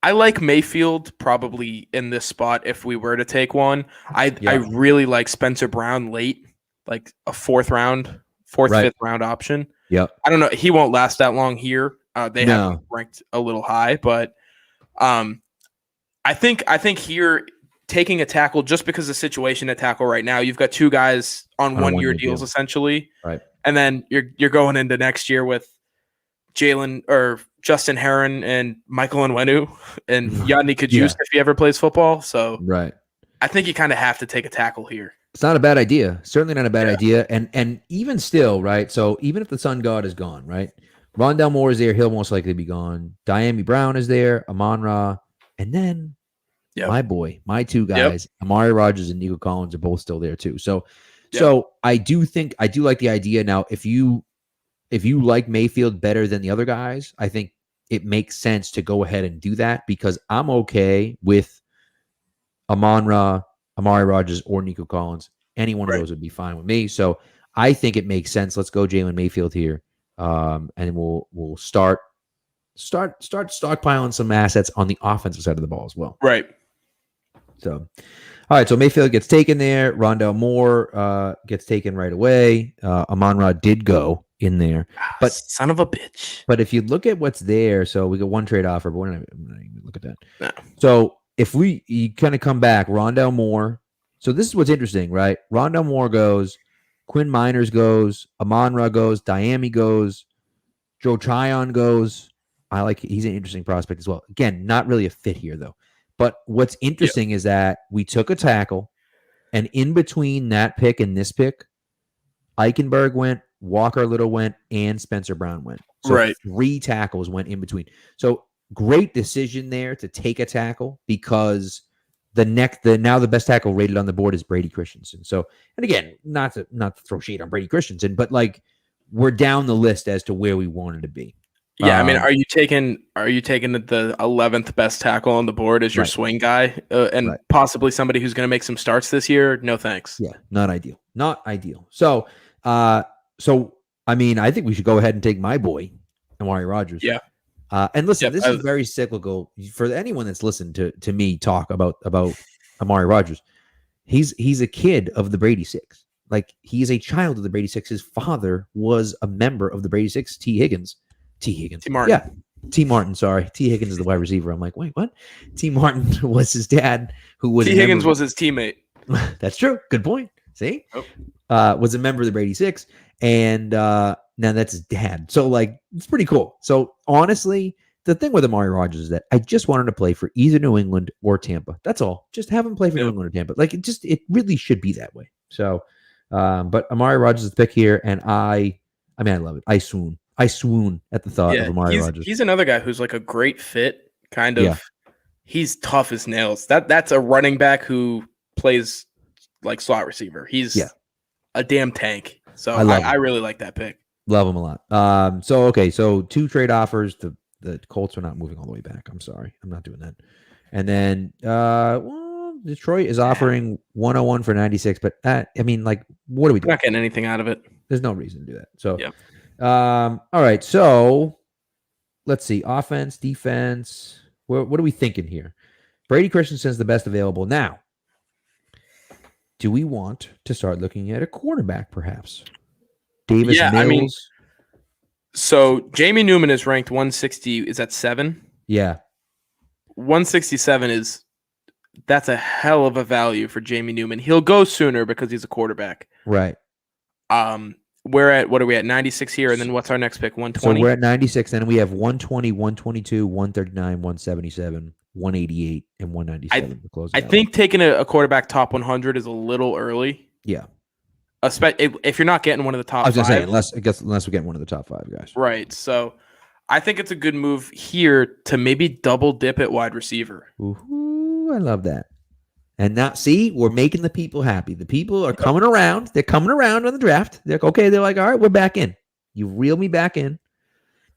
I like Mayfield probably in this spot if we were to take one. I really like Spencer Brown late, like a fourth, fifth round option. Yep. I don't know. He won't last that long here. They have him ranked a little high, but I think here taking a tackle just because the situation at tackle right now, you've got 2 guys on 1-year deals essentially, right? And then you're going into next year with Jalen or Justin Herron and Michael Onwenu and Yadni Kajus if he ever plays football. So right, I think you kind of have to take a tackle here. It's not a bad idea. Certainly not a bad idea. And even still, right? So even if the Sun God is gone, right? Rondell Moore is there. He'll most likely be gone. Diami Brown is there. Amon-Ra. And then my boy, my 2 guys, Amari Rogers and Nico Collins are both still there too. So I do like the idea. Now, if you like Mayfield better than the other guys, I think it makes sense to go ahead and do that because I'm okay with Amon-Ra, Amari Rogers, or Nico Collins. Any one of those would be fine with me. So I think it makes sense. Let's go Jalen Mayfield here. And we'll start stockpiling some assets on the offensive side of the ball as well. Right. So, all right. So Mayfield gets taken there. Rondell Moore gets taken right away. Amon-Ra did go in there, but son of a bitch. But if you look at what's there, so we got one trade offer, but we're not even look at that. No. So if you kind of come back, Rondell Moore. So this is what's interesting, right? Rondell Moore goes, Quinn Miners goes, Amon-Ra goes, Diami goes, Joe Tryon goes. He's an interesting prospect as well. Again, not really a fit here though. But what's interesting is that we took a tackle, and in between that pick and this pick, Eichenberg went, Walker Little went, and Spencer Brown went. So 3 tackles went in between. So great decision there to take a tackle because now the best tackle rated on the board is Brady Christensen. So, and again, not to throw shade on Brady Christensen, but like we're down the list as to where we wanted to be. Yeah, I mean, are you taking the 11th best tackle on the board as your swing guy and possibly somebody who's going to make some starts this year? No thanks. Yeah, not ideal. Not ideal. So I mean, I think we should go ahead and take my boy, Amari Rogers. Yeah. And listen, this is very cyclical for anyone that's listened to me talk about Amari Rogers. He's a kid of the Brady Six. Like he is a child of the Brady Six. His father was a member of the Brady Six. T. Martin. Yeah. T. Martin. Sorry. T. Higgins is the wide receiver. I'm like, wait, what? T. Martin was his dad, who was T. Higgins was his teammate. That's true. Good point. See, was a member of the Brady Six, and now that's his dad. So like, it's pretty cool. So honestly, the thing with Amari Rogers is that I just wanted to play for either New England or Tampa. That's all. Just have him play for New England or Tampa. Like it really should be that way. So, but Amari Rogers is the pick here, and I love it. I swoon at the thought of Amari Rogers. He's another guy who's like a great fit. Kind of. Yeah. He's tough as nails. That's a running back who plays like slot receiver. He's a damn tank. So I really like that pick. Love him a lot. So 2 trade offers. The Colts are not moving all the way back. I'm sorry. I'm not doing that. And then Detroit is offering 101 for 96, but I mean, like, what are we doing? Not getting anything out of it. There's no reason to do that. So all right. So let's see. Offense, defense. What are we thinking here? Brady Christensen's the best available now. do we want to start looking at a quarterback, perhaps? Davis Yeah, I mean, Mills. so Jamie Newman is ranked 160. Is that 7? Yeah, 167 that's a hell of a value for Jamie Newman. He'll go sooner because he's a quarterback. right. We're at, what are we at, 96 here, and then what's our next pick, So 120? we're at 96, and we have 120, 122, 139, 177, 188, and 197 to close it I out. think taking a quarterback top 100 is a little early, Yeah. if you're not getting one of the top I was going to say, five. unless we get one of the top 5 guys. Right, so I think it's a good move here to maybe double dip at wide receiver. Ooh, I love that. And now, see, we're making the people happy. The people are coming around. They're coming around on the draft. They're like, okay. They're like, all right, we're back in. You reel me back in.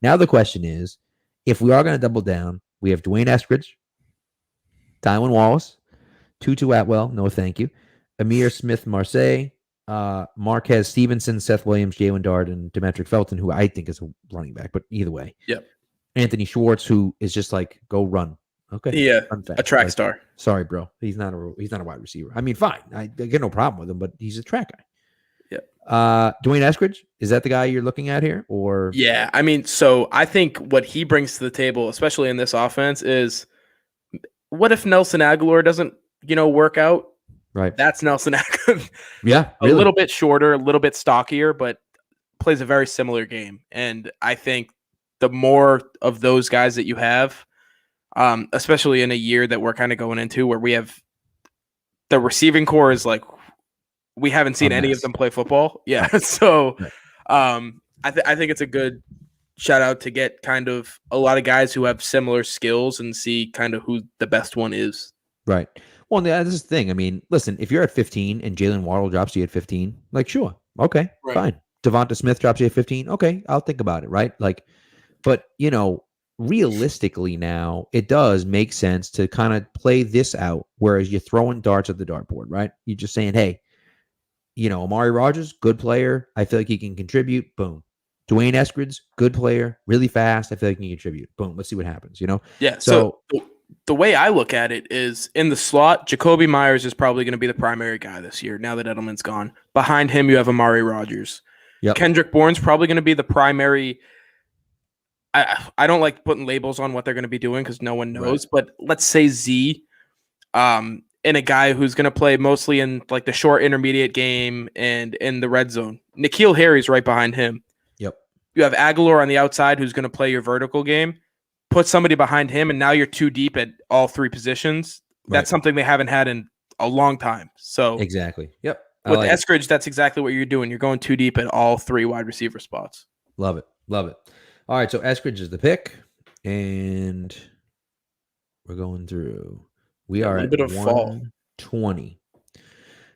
Now the question is, if we are going to double down, we have Dwayne Eskridge, Dylan Wallace, Tutu Atwell, no thank you, Amir Smith-Marseille, Marquez Stevenson, Seth Williams, Jalen Dart, and Demetric Felton, who I think is a running back, but either way. Yep. Anthony Schwartz, who is just like, go run. Okay. Yeah, run fast. a track star. Sorry, bro. He's not a wide receiver. I mean, fine. I get no problem with him, but he's a track guy. Yeah. Dwayne Eskridge, is that the guy you're looking at here? Or Yeah, I mean, so I think what he brings to the table, especially in this offense, is what if Nelson Aguilar doesn't, work out? right? That's Nelson Aguilar. Yeah, A little bit shorter, a little bit stockier, but plays a very similar game. And I think the more of those guys that you have, especially in a year that we're kind of going into where we have the receiving core is like, we haven't seen any of them play football. Yeah. So I think it's a good shout out to get kind of a lot of guys who have similar skills and see kind of who the best one is. Right. Well, this is the thing. I mean, listen, if you're at 15 and Jalen Waddle drops you at 15, like, sure. Okay, Right. fine. Devonta Smith drops you at 15. Okay, I'll think about it, right? Like, but, realistically now, it does make sense to kind of play this out, whereas you're throwing darts at the dartboard, right? You're just saying, hey, Amari Rogers, good player. I feel like he can contribute. Boom. Dwayne Eskridge, good player, really fast. I feel like he can contribute. Boom. Let's see what happens, Yeah. So the way I look at it is in the slot, Jacoby Myers is probably going to be the primary guy this year now that Edelman's gone. Behind him, you have Amari Rogers. Yep. Kendrick Bourne's probably going to be the primary. I don't like putting labels on what they're going to be doing because no one knows. Right. But let's say Z, and a guy who's going to play mostly in like the short intermediate game and in the red zone. N'Keal Harry's right behind him. Yep. You have Aguilar on the outside who's going to play your vertical game. Put somebody behind him, and now you're too deep at all three positions. Right. That's something they haven't had in a long time. So exactly. Yep. With Eskridge, that's exactly what you're doing. You're going too deep at all three wide receiver spots. Love it. Love it. All right, so Eskridge is the pick, and we're going through. We are at 120.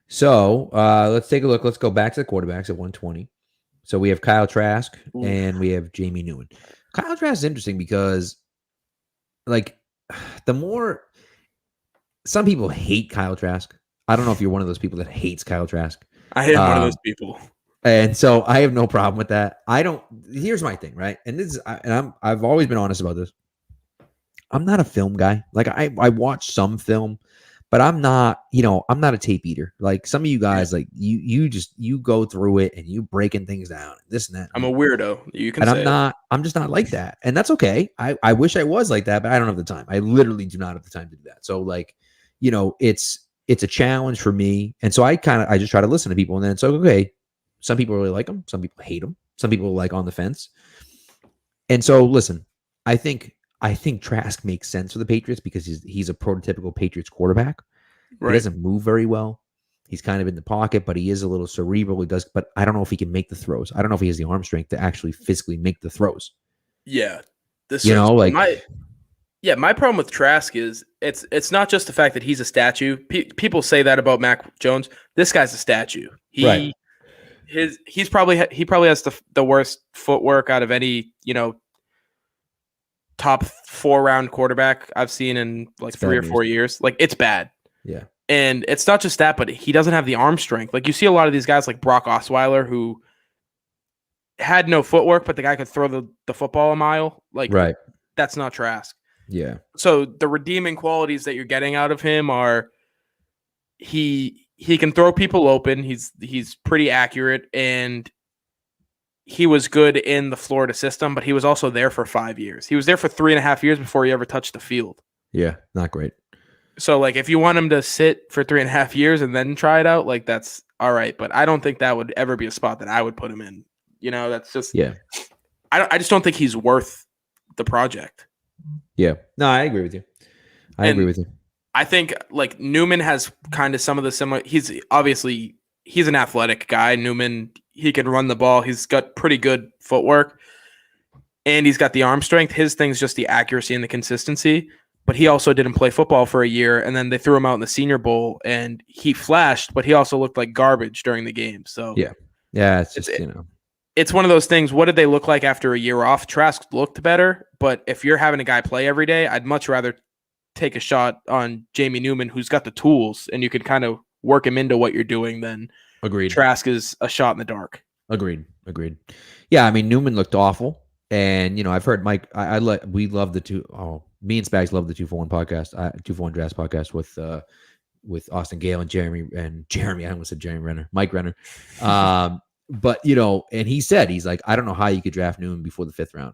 So let's take a look. Let's go back to the quarterbacks at 120. So we have Kyle Trask and we have Jamie Newman. Kyle Trask is interesting because, like, some people hate Kyle Trask. I don't know if you're one of those people that hates Kyle Trask. I am one of those people. And so I have no problem with that. Here's my thing, right? And this is, I've always been honest about this. I'm not a film guy. Like I watch some film, but I'm not a tape eater. Like some of you guys, like you go through it and you breaking things down, this and that. I'm a weirdo. You can say I'm just not like that. And that's okay. I wish I was like that, but I don't have the time. I literally do not have the time to do that. So like, it's a challenge for me. And so I just try to listen to people, and then it's like, okay, some people really like him. Some people hate him. Some people are like on the fence. And so, listen, I think Trask makes sense for the Patriots because he's a prototypical Patriots quarterback. Right. He doesn't move very well. He's kind of in the pocket, but he is a little cerebral. But I don't know if he can make the throws. I don't know if he has the arm strength to actually physically make the throws. Yeah. My problem with Trask is it's not just the fact that he's a statue. People say that about Mac Jones. This guy's a statue. He probably has the worst footwork out of any, top 4-round quarterback I've seen in like 3 or 4 years. Like it's bad. Yeah. And it's not just that, but he doesn't have the arm strength. Like you see a lot of these guys like Brock Osweiler who had no footwork, but the guy could throw the football a mile. Like that's not Trask. Yeah. So the redeeming qualities that you're getting out of him are he he can throw people open. He's pretty accurate, and he was good in the Florida system, but he was also there for 5 years. He was there for 3.5 years before he ever touched the field. Yeah, not great. So, like, if you want him to sit for 3.5 years and then try it out, like, that's all right. But I don't think that would ever be a spot that I would put him in. That's just I just don't think he's worth the project. Yeah, no, I agree with you. I agree with you. I think like Newman has kind of some of the similar. He's an athletic guy. Newman, he can run the ball. He's got pretty good footwork, and he's got the arm strength. His thing's just the accuracy and the consistency. But he also didn't play football for a year, and then they threw him out in the Senior Bowl, and he flashed, but he also looked like garbage during the game. So yeah, it's just it's one of those things. What did they look like after a year off? Trask looked better, but if you're having a guy play every day, I'd much rather take a shot on Jamie Newman, who's got the tools, and you can kind of work him into what you're doing. Then Trask is a shot in the dark. Agreed. Yeah, I mean Newman looked awful, and I've heard Mike. We love the two. Oh, me and Spags love the 2-for-1 podcast, 2-for-1 Drafts podcast with Austin Gale and Jeremy. I almost said Jeremy Renner, Mike Renner. But and he said he's like, I don't know how you could draft Newman before the 5th round.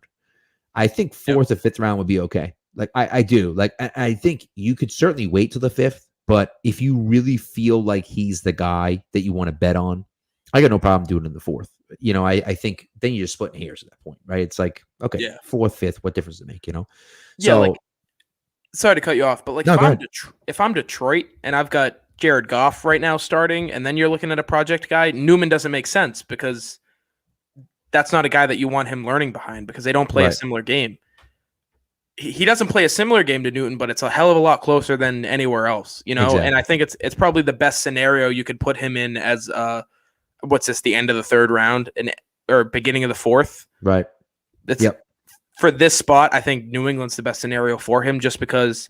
I think 4th or 5th round would be okay. Like I do. Like I think you could certainly wait till the 5th, but if you really feel like he's the guy that you want to bet on, I got no problem doing it in the 4th. I think then you're just splitting hairs at that point, right? It's like, okay, 4th, 5th, what difference does it make? Yeah. So, like, sorry to cut you off, but like if I'm Detroit and I've got Jared Goff right now starting, and then you're looking at a project guy, Newman doesn't make sense because that's not a guy that you want him learning behind because they don't play a similar game. He doesn't play a similar game to Newton, but it's a hell of a lot closer than anywhere else, Exactly. And I think it's probably the best scenario you could put him in as the end of the 3rd round or beginning of the 4th. Right. For this spot, I think New England's the best scenario for him just because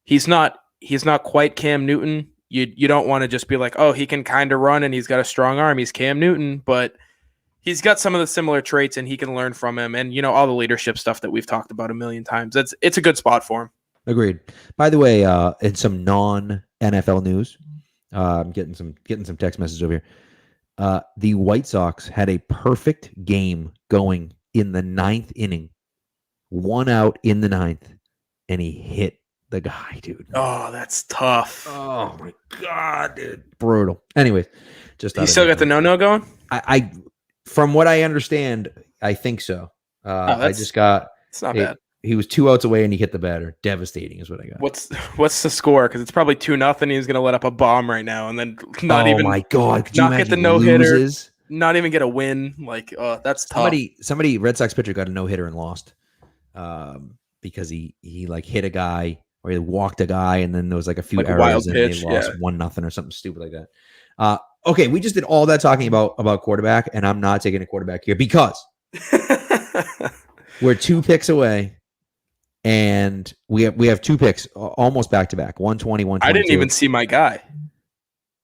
he's not quite Cam Newton. You don't want to just be like, oh, he can kind of run and he's got a strong arm. He's Cam Newton, but he's got some of the similar traits and he can learn from him. And, all the leadership stuff that we've talked about a million times. It's a good spot for him. Agreed. By the way, in some non-NFL news, I'm getting some text messages over here. The White Sox had a perfect game going in the 9th inning, 1 out in the 9th, and he hit the guy, dude. Oh, that's tough. Oh my God, dude. Brutal. Anyways, he still got the no going? I from what I understand, I think so. It's not bad. He was 2 outs away and he hit the batter. Devastating is what I got. What's the score? Because it's probably 2-0. He's gonna let up a bomb right now and then not my God, could you not get the no-hitter, not even get a win. Like, that's tough. Somebody Red Sox pitcher got a no-hitter and lost. Because he like hit a guy or he walked a guy and then there was like a few like errors and pitch, they lost 1-0 or something stupid like that. Okay, we just did all that talking about quarterback, and I'm not taking a quarterback here because we're 2 picks away, and we have 2 picks almost back to back, 120, 122. I didn't even see my guy.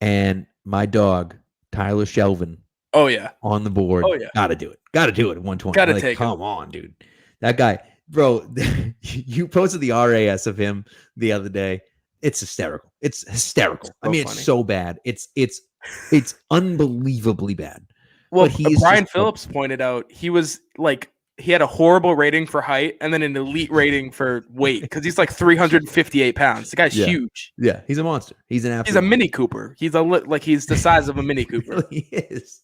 And my dog, Tyler Shelvin. Oh yeah, on the board. Oh yeah, gotta do it at 120. Gotta take come on, dude. That guy, bro. You posted the RAS of him the other day. It's hysterical. It's hysterical. I mean, funny. It's so bad. It's unbelievably bad. Well, Brian Phillips pointed out he was like he had a horrible rating for height and then an elite rating for weight because he's like 358 pounds. The guy's huge. Yeah, he's a monster. He's an absolute. He's a Mini Cooper. He's he's the size of a Mini Cooper. He is.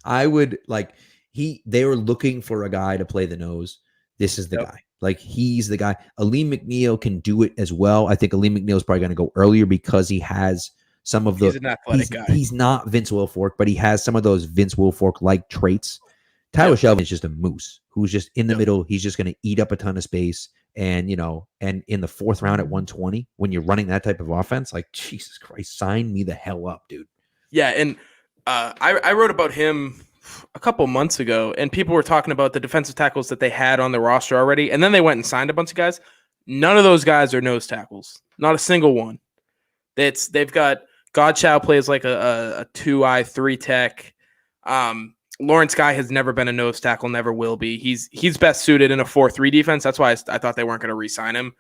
I would like they were looking for a guy to play the nose. This is the guy. Like, he's the guy. Aleem McNeil can do it as well. I think Aleem McNeil is probably going to go earlier because he has some of the. He's an athletic guy. He's not Vince Wilfork, but he has some of those Vince Wilfork-like traits. Tyler Shelvin is just a moose who's just in the middle. He's just going to eat up a ton of space. And, and in the 4th round at 120, when you're running that type of offense, like, Jesus Christ, sign me the hell up, dude. Yeah, and I wrote about him a couple months ago, and people were talking about the defensive tackles that they had on the roster already, and then they went and signed a bunch of guys. None of those guys are nose tackles. Not a single one. They've got Godchow plays like a 2-eye 3 tech. Lawrence Guy has never been a nose tackle, never will be. He's best suited in a 4-3 defense. That's why I thought they weren't going to re-sign him.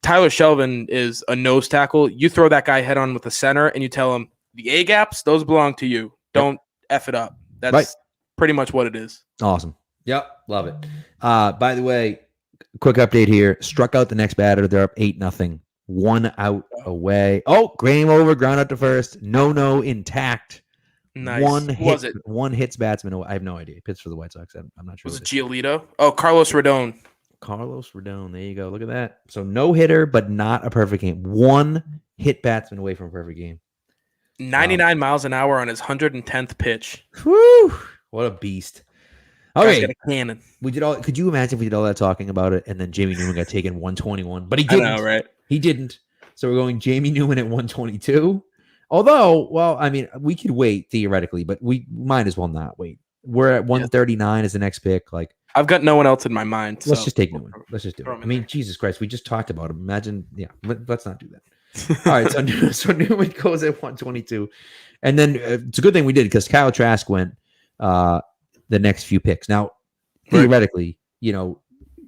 Tyler Shelvin is a nose tackle. You throw that guy head on with the center, and you tell him, The A gaps, those belong to you. Don't F it up. That's pretty much what it is. Awesome. Yep. Love it. By the way, quick update here. Struck out the next batter. They're up 8-0. 1 out away. Oh, game over. Ground out to first. No, intact. Nice. One hits batsman away. I have no idea. Pitched for the White Sox. I'm not sure. Was it Giolito? Oh, Carlos Rodon. Carlos Rodon. There you go. Look at that. So no hitter, but not a perfect game. One hit batsman away from a perfect game. 99 miles an hour on his 110th pitch. Whew. What a beast. Okay. Got a cannon. Could you imagine if we did all that talking about it and then Jamie Newman got taken 121? But he didn't. I know, right? He didn't. So we're going Jamie Newman at 122. Although, well, I mean, we could wait theoretically, but we might as well not wait. We're at 139 as the next pick. Like, I've got no one else in my mind. Let's just take Newman. Let's just do it. I mean, Jesus Christ, we just talked about him. Imagine, let's not do that. All right, so Newman goes at 122. And then it's a good thing we did because Kyle Trask went the next few picks. Now, theoretically,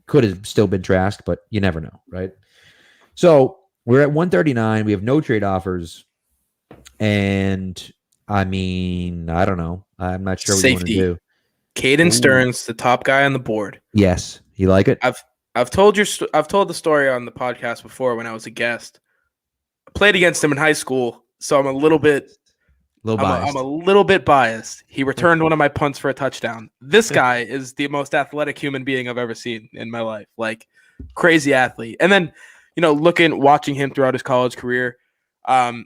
could have still been Trask, but you never know, right? So we're at 139. We have no trade offers. And I mean, I don't know. I'm not sure what you want to do. Keagan Stearns, the top guy on the board. Yes. You like it? I've told the story on the podcast before when I was a guest. I played against him in high school, so I'm a little bit biased. I'm a little bit biased. He returned one of my punts for a touchdown. This guy is the most athletic human being I've ever seen in my life. Like, crazy athlete. And then, watching him throughout his college career, I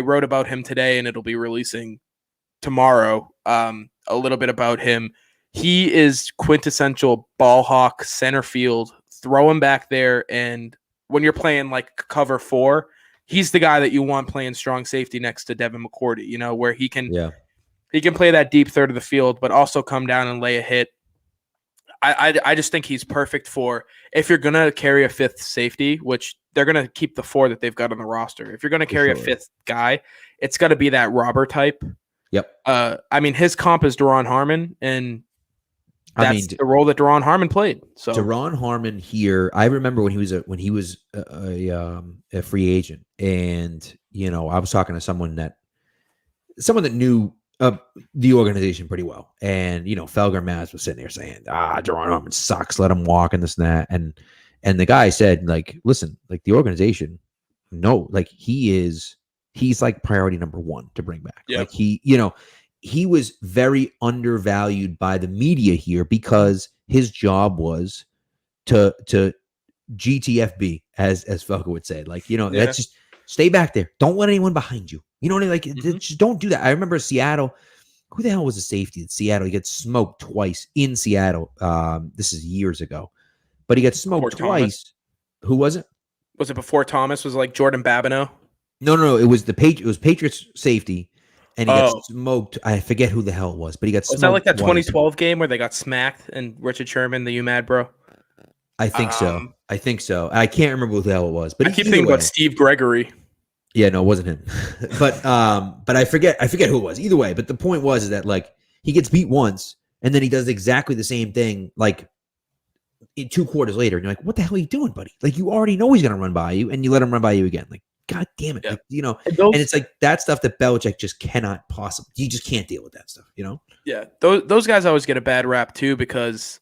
wrote about him today and it'll be releasing tomorrow. A little bit about him. He is quintessential ball hawk center field. Throw him back there, and when you're playing like cover 4, he's the guy that you want playing strong safety next to Devin McCourty. Where he can play that deep third of the field, but also come down and lay a hit. I just think he's perfect for if you're gonna carry a 5th safety, which they're gonna keep the 4 that they've got on the roster. If you're gonna carry a 5th guy, it's got to be that robber type. Yep. I mean, his comp is Daron Harmon, and that's the role that Daron Harmon played. So Daron Harmon here, I remember when he was a free agent, and I was talking to someone that knew the organization pretty well, and Felger Maz was sitting there saying, Daron Harmon sucks, let him walk and this and that, and the guy said, like, listen, like the organization, no, like he's like priority number 1 to bring back. Like he was very undervalued by the media here because his job was to GTFB, as Felger would say. Like, that's just stay back there. Don't let anyone behind you. You know what I mean? Like, just don't do that. I remember Seattle. Who the hell was the safety at Seattle? He gets smoked twice in Seattle. This is years ago, but he got smoked twice. Thomas. Who was it? Was it before Thomas? Was it like Jordan Babineau? No. It was it was Patriots safety, and he got smoked. I forget who the hell it was, but he got smoked. Was that like that 2012 game where they got smacked and Richard Sherman, the UMad bro? I think so. I can't remember who the hell it was, but I keep thinking about Steve Gregory. Yeah, no, it wasn't him. but I forget who it was. Either way, but the point was that like he gets beat once, and then he does exactly the same thing like 2 quarters later, and you're like, what the hell are you doing, buddy? Like, you already know he's gonna run by you, and you let him run by you again. Like, God damn it. Yeah. Like, and it's like that stuff that Belichick just cannot possibly, you just can't deal with that stuff, Yeah. Those guys always get a bad rap too, because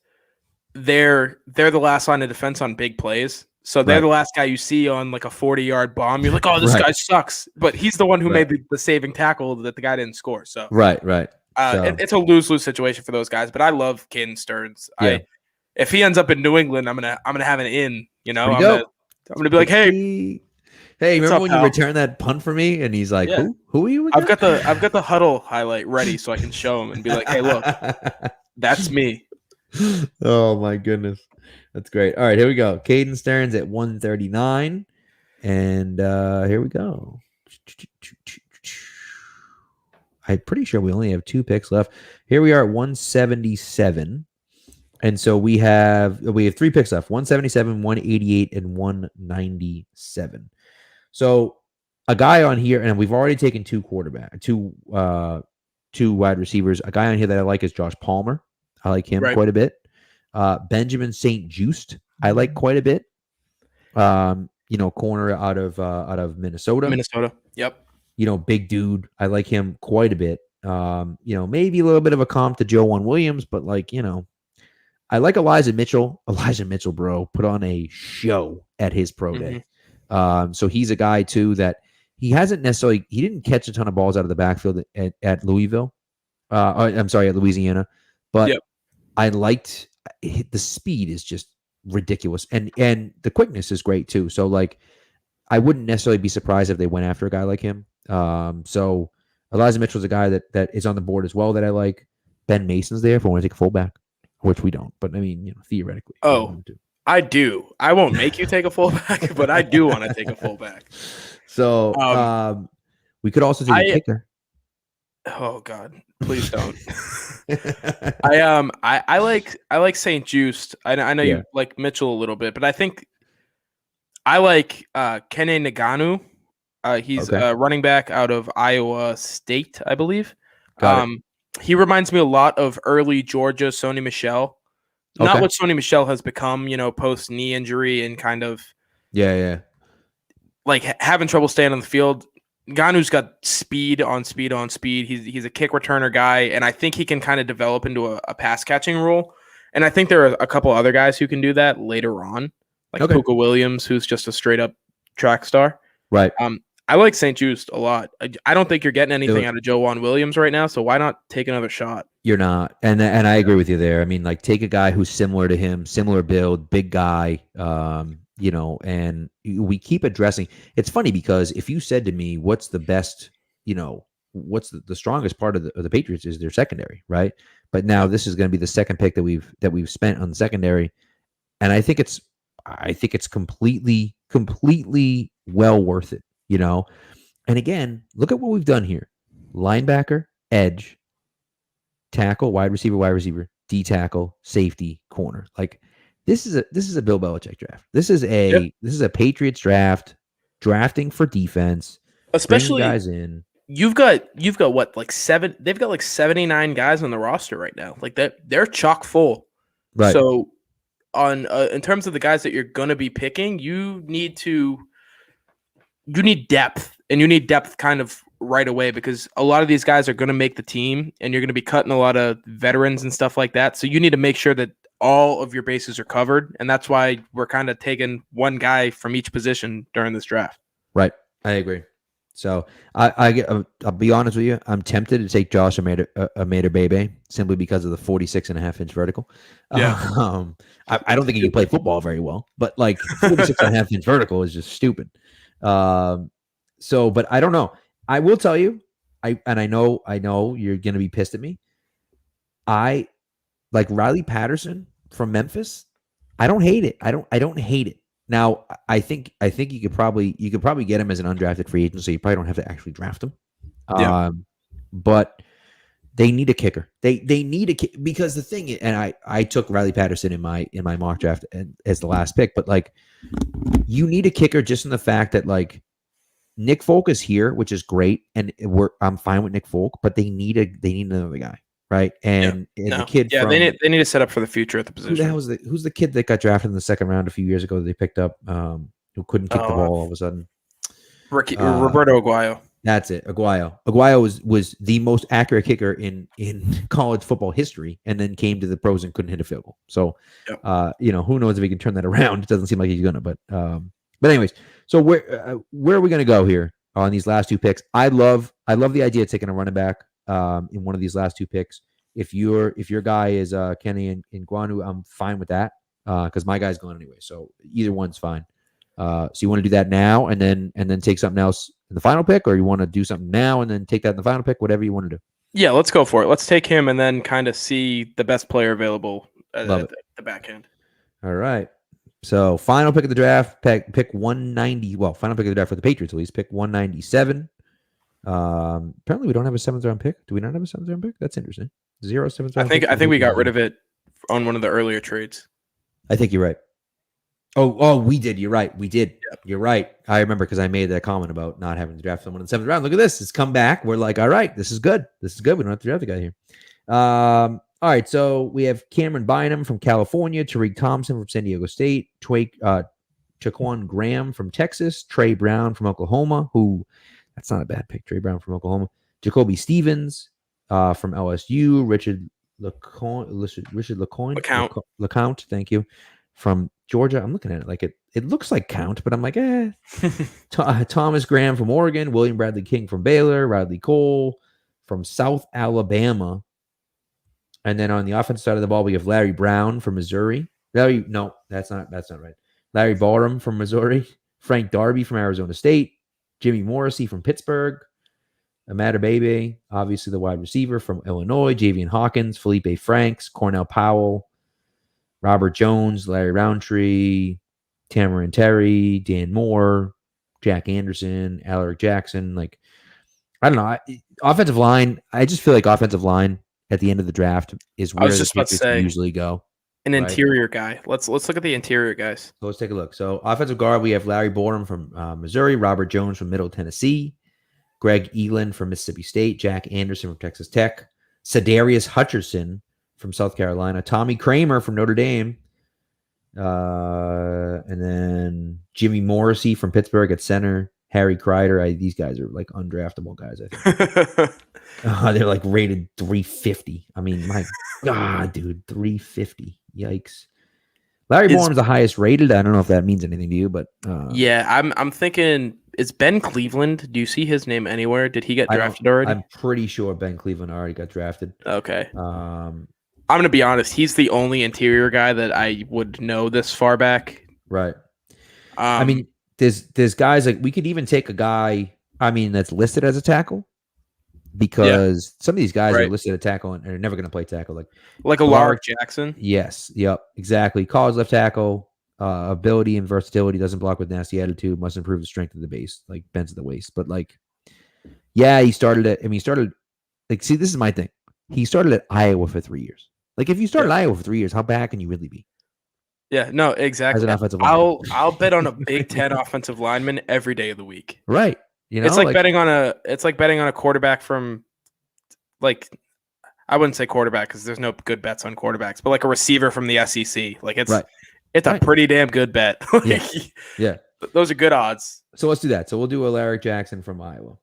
they're the last line of defense on big plays. So they're the last guy you see on like a 40-yard bomb. You're like, oh, this guy sucks. But he's the one who made the saving tackle that the guy didn't score. So right. It's a lose-lose situation for those guys. But I love Keagan Stearns. Yeah. If he ends up in New England, I'm gonna have an in. I'm gonna be like, hey, remember when you returned that punt for me? And he's like, who are you again? I've got the huddle highlight ready so I can show him and be like, hey, look, that's me. Oh my goodness. That's great. All right, here we go. Keagan Stearns at 139. And here we go. I'm pretty sure we only have 2 picks left. Here we are at 177. And so we have 3 picks left. 177, 188, and 197. So a guy on here, and we've already taken 2 wide receivers. A guy on here that I like is Josh Palmer. I like him quite a bit. Benjamin St. Just, I like quite a bit. Corner out of Minnesota. Yep. big dude. I like him quite a bit. Maybe a little bit of a comp to Joe Williams, but I like Elijah Mitchell. Elijah Mitchell, bro, put on a show at his pro day. So he's a guy too that he didn't catch a ton of balls out of the backfield at Louisville. I'm sorry, at Louisiana, but Yep. I liked the speed is just ridiculous, and the quickness is great too. So I wouldn't necessarily be surprised if they went after a guy like him. So Elijah Mitchell's a guy that is on the board as well that I like. Ben Mason's there if I want to take a fullback, which we don't, but I mean, theoretically. Oh, I do. I won't make you take a fullback, but I do want to take a fullback. So we could also take a kicker. Oh God, please don't. I like St. Juste. I know you like Mitchell a little bit, but I think I like Kene Naganu. He's a running back out of Iowa State, I believe. He reminds me a lot of early Georgia Sony Michel. Not what Sony Michel has become, post knee injury and kind of like having trouble staying on the field. Ganu's got speed on speed on speed. He's a kick returner guy, and I think he can kind of develop into a pass catching role. And I think there are a couple other guys who can do that later on, like Puka Williams, who's just a straight up track star. Right. I like St. Juste a lot. I don't think you're getting anything out of Joe Williams right now, so why not take another shot? You're not, and I agree with you there. I mean, take a guy who's similar to him, similar build, big guy, and we keep addressing. It's funny because if you said to me, "What's the best?" What's the strongest part of the Patriots is their secondary, right? But now this is going to be the second pick that we've spent on the secondary, and I think it's completely well worth it. And again, look at what we've done here: linebacker, edge, tackle, wide receiver, D tackle, safety, corner. This is a Bill Belichick draft. This is a Patriots draft, drafting for defense, especially guys in. You've got what, like seven? They've got like 79 guys on the roster right now. Like they're chock full. Right. So on in terms of the guys that you're gonna be picking, you need depth, and you need depth kind of right away because a lot of these guys are going to make the team and you're going to be cutting a lot of veterans and stuff like that. So you need to make sure that all of your bases are covered. And that's why we're kind of taking one guy from each position during this draft. Right. I agree. So I'll be honest with you. I'm tempted to take Josh Bebe simply because of the 46.5-inch vertical. Yeah. I don't think he can play football very well, but 46.5-inch vertical is just stupid. But I don't know. I will tell you, I know you're going to be pissed at me. I like Riley Patterson from Memphis. I don't hate it. I don't hate it. Now, I think you could probably get him as an undrafted free agent, so you probably don't have to actually draft him. But they need a kicker. They need a kicker because the thing is, and I took Riley Patterson in my mock draft as the last pick, but you need a kicker just in the fact that Nick Folk is here, which is great, and I'm fine with Nick Folk, but they need another guy, right? And the kid, they need to set up for the future at the position. Who's the kid that got drafted in the second round a few years ago that they picked up, who couldn't kick the ball all of a sudden? Roberto Aguayo. That's it, Aguayo. Aguayo was the most accurate kicker in college football history, and then came to the pros and couldn't hit a field goal. So, who knows if he can turn that around? It doesn't seem like he's gonna, but anyways. So where are we going to go here on these last two picks? I love the idea of taking a running back in one of these last two picks. If your guy is Kenny Nkwonu, I'm fine with that because my guy's going anyway. So either one's fine. So you want to do that now and then take something else in the final pick, or you want to do something now and then take that in the final pick? Whatever you want to do. Yeah, let's go for it. Let's take him and then kind of see the best player available at the back end. All right. So final pick of the draft, pick 190. Well, final pick of the draft for the Patriots at least, pick 197. Apparently we don't have a 7th round pick. Do we not have a 7th round pick? That's interesting. 0 7th round pick. I think we got rid of it on one of the earlier trades. I think you're right. Oh, we did. You're right. We did. Yep. You're right. I remember because I made that comment about not having to draft someone in the 7th round. Look at this. It's come back. We're like, all right, this is good. This is good. We don't have to draft the guy here. All right, so we have Cameron Bynum from California, Tariq Thompson from San Diego State, Jaquan Graham from Texas, Trey Brown from Oklahoma, who That's not a bad pick. Trey Brown from Oklahoma. Jacoby Stevens from LSU. Richard LeCount, thank you, from Georgia. I'm looking at it like it looks like Count, but I'm like, Thomas Graham from Oregon. William Bradley King from Baylor. Riley Cole from South Alabama. And then on the offensive side of the ball, we have Larry Brown from Missouri. No, that's not right. Larry Barham from Missouri. Frank Darby from Arizona State. Jimmy Morrissey from Pittsburgh. Amada Bebe, obviously the wide receiver from Illinois. Javian Hawkins, Felipe Franks, Cornell Powell, Robert Jones, Larry Roundtree, Tamarin Terry, Dan Moore, Jack Anderson, Alaric Jackson. Like, I don't know. Offensive line, I just feel like offensive line at the end of the draft is where the Patriots usually go. An interior guy. Let's look at the interior guys. So let's take a look. So offensive guard, we have Larry Borum from Missouri, Robert Jones from Middle Tennessee, Greg Elan from Mississippi State, Jack Anderson from Texas Tech, Sadarius Hutcherson from South Carolina, Tommy Kramer from Notre Dame, and then Jimmy Morrissey from Pittsburgh at center, Harry Kreider. These guys are like undraftable guys, I think. They're like rated 350. I mean, my God, dude, 350. Yikes. Larry Borum's the highest rated. I don't know if that means anything to you, but yeah, I'm thinking, is Ben Cleveland? Do you see his name anywhere? Did he get drafted already? I'm pretty sure Ben Cleveland already got drafted. Okay. I'm gonna be honest. He's the only interior guy that I would know this far back. Right. I mean, there's guys like we could even take a guy. I mean, that's listed as a tackle. Because some of these guys are listed at tackle and are never going to play tackle. Like Alaric Jackson? Yes. Yep. Exactly. College left tackle, ability and versatility, doesn't block with nasty attitude, must improve the strength of the base, like bends at the waist. But he started see, this is my thing. He started at Iowa for 3 years. Like, if you started Iowa for 3 years, how bad can you really be? Yeah, no, exactly. As an offensive lineman. I'll bet on a Big Ten offensive lineman every day of the week. Right. You know, it's like betting on a quarterback from, like, I wouldn't say quarterback because there's no good bets on quarterbacks, but like a receiver from the SEC. Like, it's a pretty damn good bet. Yeah. Those are good odds. So let's do that. So we'll do Alaric Jackson from Iowa.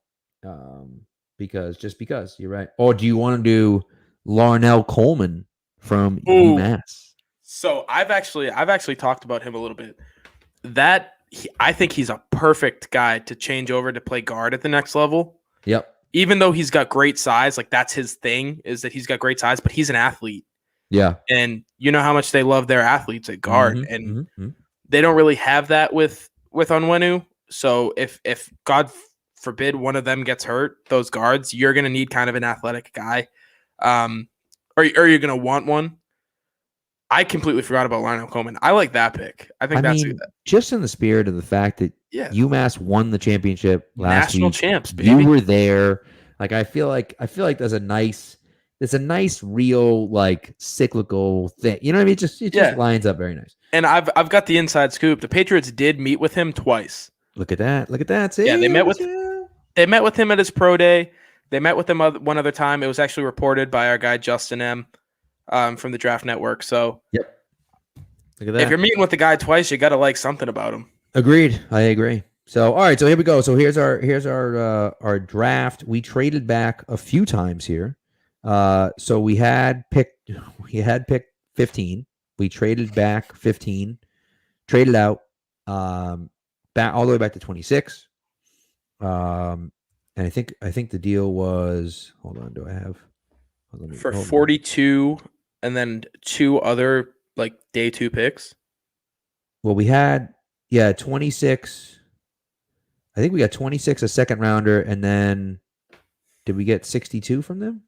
Because you're right. Or do you want to do Lionel Coleman from UMass? So I've actually talked about him a little bit. I think he's a perfect guy to change over to play guard at the next level. Yep. Even though he's got great size, like that's his thing, is that he's got great size, but he's an athlete. Yeah. And you know how much they love their athletes at guard. They don't really have that with Onwenu. So if God forbid one of them gets hurt, those guards, you're going to need kind of an athletic guy. Or you're going to want one. I completely forgot about Lionel Coleman. I like that pick. I think just in the spirit of the fact that UMass won the championship last national week. Champs, baby. You were there. Like, I feel like there's a nice real like cyclical thing. You know what I mean? It just lines up very nice. And I've got the inside scoop. The Patriots did meet with him twice. Look at that. See? Yeah, they met with him at his pro day. They met with him one other time. It was actually reported by our guy Justin M. From the Draft Network. So, yep. Look at that. If you're meeting with the guy twice, you got to like something about him. Agreed. I agree. So, all right. So here we go. So here's our draft. We traded back a few times here. So we had pick 15. We traded back 15. Traded out. Back all the way back to 26. And I think the deal was. Hold on. Do I have? For 42 and then 2 other like day 2 picks? Well, we had 26. I think we got 26, a second rounder, and then did we get 62 from them?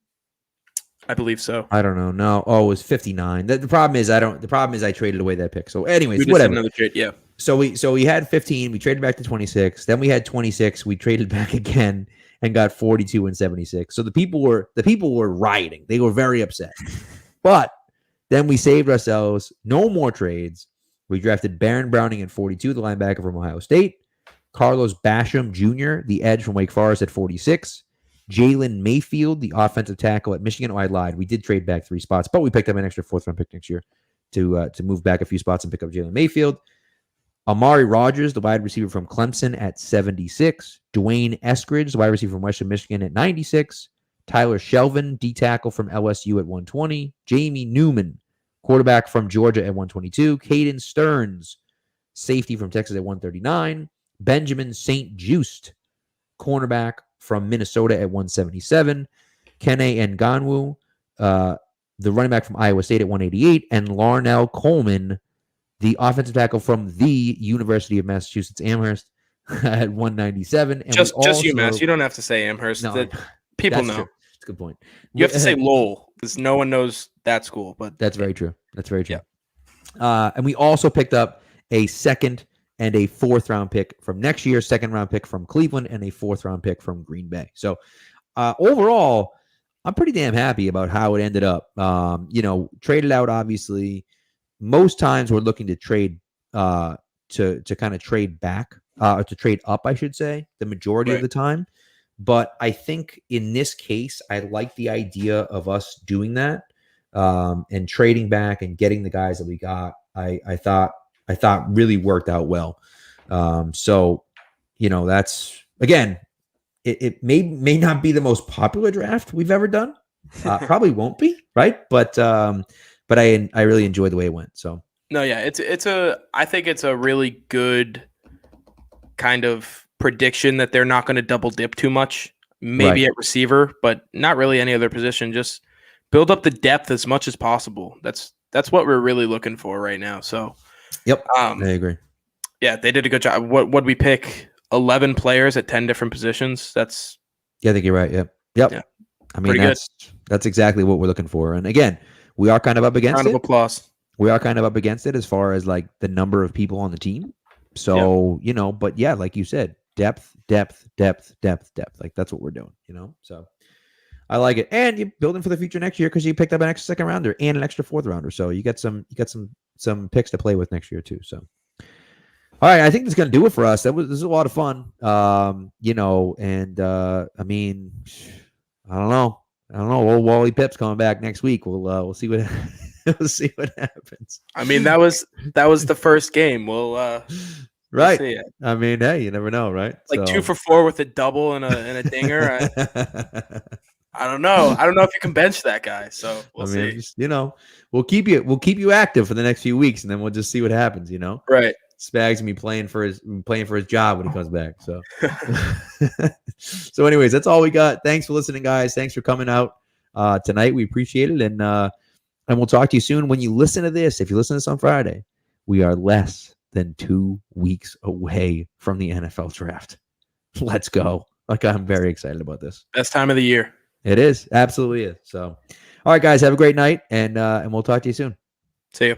I believe so. I don't know. No. Oh, it was 59. The problem is I traded away that pick. So anyways, whatever. Another trade, yeah. So we had 15, we traded back to 26, then we had 26, we traded back again and got 42 and 76. So the people were rioting. They were very upset. But then we saved ourselves. No more trades. We drafted Baron Browning at 42, the linebacker from Ohio State. Carlos Basham Jr., the edge from Wake Forest at 46. Jalen Mayfield, the offensive tackle at Michigan. Oh, I lied. We did trade back 3 spots, but we picked up an extra 4th round pick next year to move back a few spots and pick up Jalen Mayfield. Amari Rogers, the wide receiver from Clemson, at 76. Dwayne Eskridge, the wide receiver from Western Michigan, at 96. Tyler Shelvin, D tackle from LSU, at 120. Jamie Newman, quarterback from Georgia, at 122. Caden Stearns, safety from Texas, at 139. Benjamin St. Just, cornerback from Minnesota, at 177. Kene Ngannou, the running back from Iowa State, at 188. And Lionel Coleman, the offensive tackle from the University of Massachusetts Amherst, at 197. And just UMass. You don't have to say Amherst. No, people know. True. That's a good point. You have to say Lowell because no one knows that school. But that's very true. That's very true. Yeah. And we also picked up a second and a fourth round pick from next year, second round pick from Cleveland, and a fourth round pick from Green Bay. So overall, I'm pretty damn happy about how it ended up. Traded out, obviously. Most times we're looking to trade to kind of trade back, or to trade up, I should say, the majority of the time. But I think in this case, I like the idea of us doing that and trading back and getting the guys that we got. I thought really worked out well. So that's, again, it may not be the most popular draft we've ever done. Probably won't be, right? But I really enjoyed the way it went. So no, yeah, I think it's a really good kind of prediction that they're not going to double dip too much. Maybe at receiver, but not really any other position. Just build up the depth as much as possible. That's what we're really looking for right now. So, yep, I agree. Yeah, they did a good job. What we pick? 11 players at 10 different positions. I think you're right. Yep. Yeah. I mean, that's exactly what we're looking for. And again, we are kind of up against it. Round of applause. We are kind of up against it as far as like the number of people on the team. So, but yeah, like you said, depth. Like that's what we're doing, So I like it. And you're building for the future next year because you picked up an extra second rounder and an extra fourth rounder. So you got some picks to play with next year too. So all right, I think that's gonna do it for us. This is a lot of fun. And I mean, I don't know. Old Wally Pipp's coming back next week. We'll see what we'll see what happens. I mean, that was the first game. We'll right. We'll see it. I mean, hey, you never know, right? Like 2 for 4 with a double and a dinger. I don't know. I don't know if you can bench that guy. So we'll see. Just, we'll keep you active for the next few weeks, and then we'll just see what happens. Right. Spags gonna be playing for his job when he comes back. So, so anyways, that's all we got. Thanks for listening, guys. Thanks for coming out tonight. We appreciate it, and we'll talk to you soon. When you listen to this, if you listen to this on Friday, we are less than 2 weeks away from the NFL draft. Let's go! Like I'm very excited about this. Best time of the year. It is, absolutely is. So, all right, guys, have a great night, and we'll talk to you soon. See you.